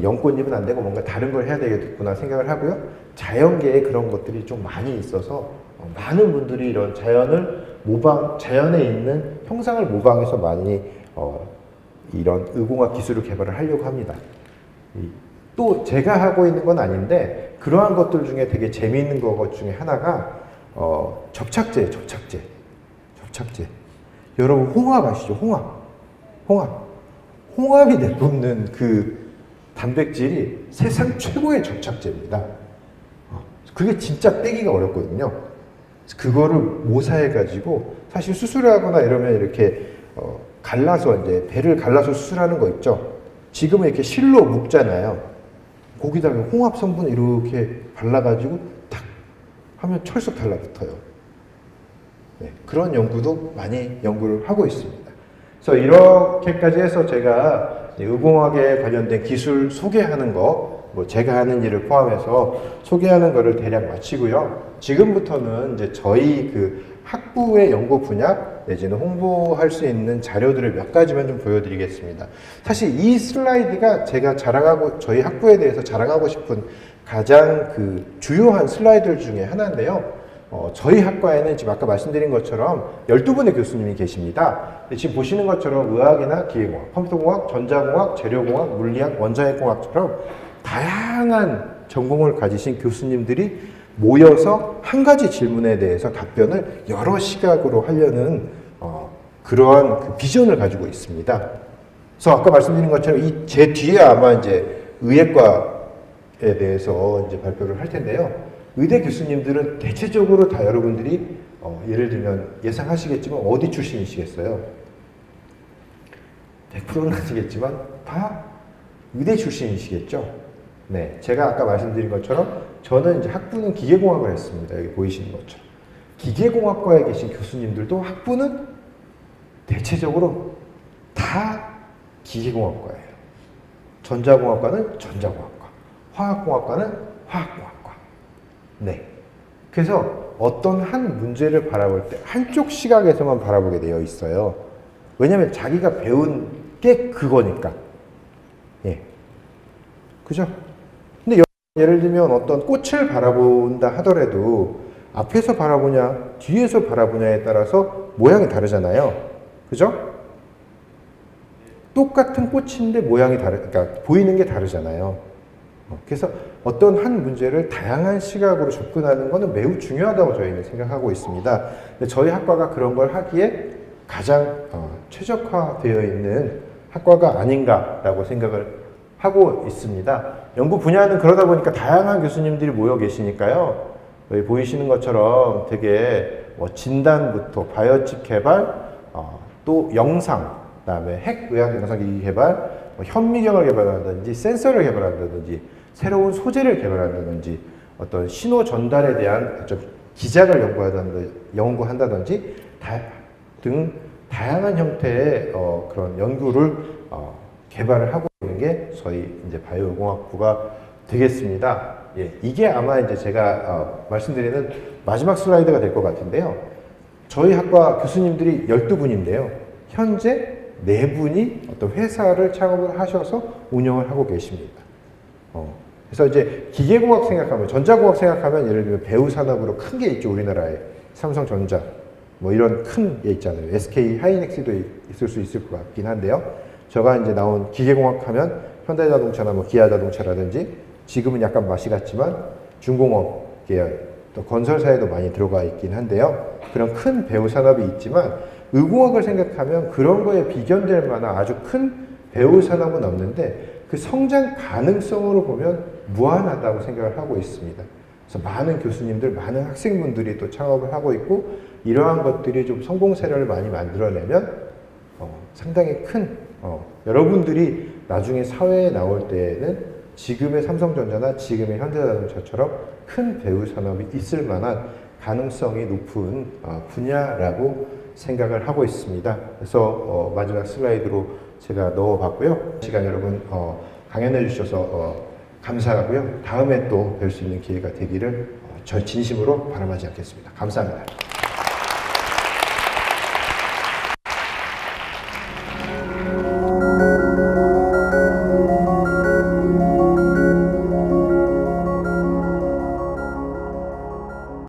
연꽃잎은 안 되고 뭔가 다른 걸 해야 되겠구나 생각을 하고요. 자연계에 그런 것들이 좀 많이 있어서 많은 분들이 이런 자연에 있는 형상을 모방해서 많이 이런 의공학 기술을 개발을 하려고 합니다. 또 제가 하고 있는 건 아닌데 그러한 것들 중에 되게 재미있는 것 중에 하나가 접착제예요. 접착제. 여러분 홍합 아시죠? 홍합이 내뿜는 그 단백질이 세상 최고의 접착제입니다. 그게 진짜 떼기가 어렵거든요. 그거를 모사해가지고 사실 수술하거나 이러면 이렇게 갈라서 이제 배를 갈라서 수술하는 거 있죠. 지금은 이렇게 실로 묶잖아요. 거기다가 홍합 성분 이렇게 발라가지고 탁 하면 철썩 달라붙어요. 네, 그런 연구도 많이 연구를 하고 있습니다. 그래서 이렇게까지 해서 제가 의공학에 관련된 기술 소개하는 거, 뭐 제가 하는 일을 포함해서 소개하는 거를 대략 마치고요. 지금부터는 이제 저희 그 학부의 연구 분야 내지는 홍보할 수 있는 자료들을 몇 가지만 좀 보여드리겠습니다. 사실 이 슬라이드가 제가 저희 학부에 대해서 자랑하고 싶은 가장 그 주요한 슬라이드 중에 하나인데요. 저희 학과에는 지금 아까 말씀드린 것처럼 12분의 교수님이 계십니다. 지금 보시는 것처럼 의학이나 기계공학, 컴퓨터공학, 전자공학, 재료공학, 물리학, 원자핵공학처럼 다양한 전공을 가지신 교수님들이 모여서 한 가지 질문에 대해서 답변을 여러 시각으로 하려는 그러한 그 비전을 가지고 있습니다. 그래서 아까 말씀드린 것처럼 제 뒤에 아마 이제 의예과에 대해서 이제 발표를 할 텐데요. 의대 교수님들은 대체적으로 다 여러분들이 예를 들면 예상하시겠지만 어디 출신이시겠어요? 100%는 아니겠지만 다 의대 출신이시겠죠? 네, 제가 아까 말씀드린 것처럼 저는 이제 학부는 기계공학을 했습니다. 여기 보이시는 것처럼. 기계공학과에 계신 교수님들도 학부는 대체적으로 다 기계공학과예요. 전자공학과는 전자공학과, 화학공학과는 화학공학과. 네. 그래서 어떤 한 문제를 바라볼 때 한쪽 시각에서만 바라보게 되어 있어요. 왜냐하면 자기가 배운 게 그거니까. 예. 그죠? 근데 예를 들면 어떤 꽃을 바라본다 하더라도 앞에서 바라보냐, 뒤에서 바라보냐에 따라서 모양이 다르잖아요. 그죠? 똑같은 꽃인데 모양이 그러니까 보이는 게 다르잖아요. 그래서 어떤 한 문제를 다양한 시각으로 접근하는 것은 매우 중요하다고 저희는 생각하고 있습니다. 근데 저희 학과가 그런 걸 하기에 가장 최적화되어 있는 학과가 아닌가라고 생각을 하고 있습니다. 연구 분야는 그러다 보니까 다양한 교수님들이 모여 계시니까요. 여기 보이시는 것처럼 되게 진단부터 바이오칩 개발, 또 영상, 그다음에 핵의학 영상기기 개발, 현미경을 개발한다든지 센서를 개발한다든지 새로운 소재를 개발한다든지 어떤 신호 전달에 대한 기작을 연구한다든지 등 다양한 형태의 그런 연구를 개발을 하고 있는 게 저희 이제 바이오공학부가 되겠습니다. 예, 이게 아마 이제 제가 말씀드리는 마지막 슬라이드가 될 것 같은데요. 저희 학과 교수님들이 12분인데요. 현재 4분이 어떤 회사를 창업을 하셔서 운영을 하고 계십니다. 그래서 이제 기계공학 생각하면, 전자공학 생각하면 예를 들면 배우 산업으로 큰 게 있죠. 우리나라에 삼성전자 뭐 이런 큰 게 있잖아요. SK 하이닉스도 있을 수 있을 것 같긴 한데요. 제가 이제 나온 기계공학 하면 현대자동차나 뭐 기아자동차라든지 지금은 약간 맛이 갔지만 중공업 계열, 또 건설사에도 많이 들어가 있긴 한데요. 그런 큰 배우 산업이 있지만 의공학을 생각하면 그런 거에 비견될 만한 아주 큰 배우 산업은 없는데 그 성장 가능성으로 보면 무한하다고 생각을 하고 있습니다. 그래서 많은 교수님들, 많은 학생분들이 또 창업을 하고 있고 이러한 것들이 좀 성공 사례를 많이 만들어내면 상당히 큰 여러분들이 나중에 사회에 나올 때에는 지금의 삼성전자나 지금의 현대자동차처럼 큰 배우 산업이 있을 만한 가능성이 높은 분야라고 생각을 하고 있습니다. 그래서 마지막 슬라이드로 제가 넣어봤고요. 시간 여러분 강연해 주셔서 감사하고요. 다음에 또 뵐 수 있는 기회가 되기를 저 진심으로 바람하지 않겠습니다. 감사합니다.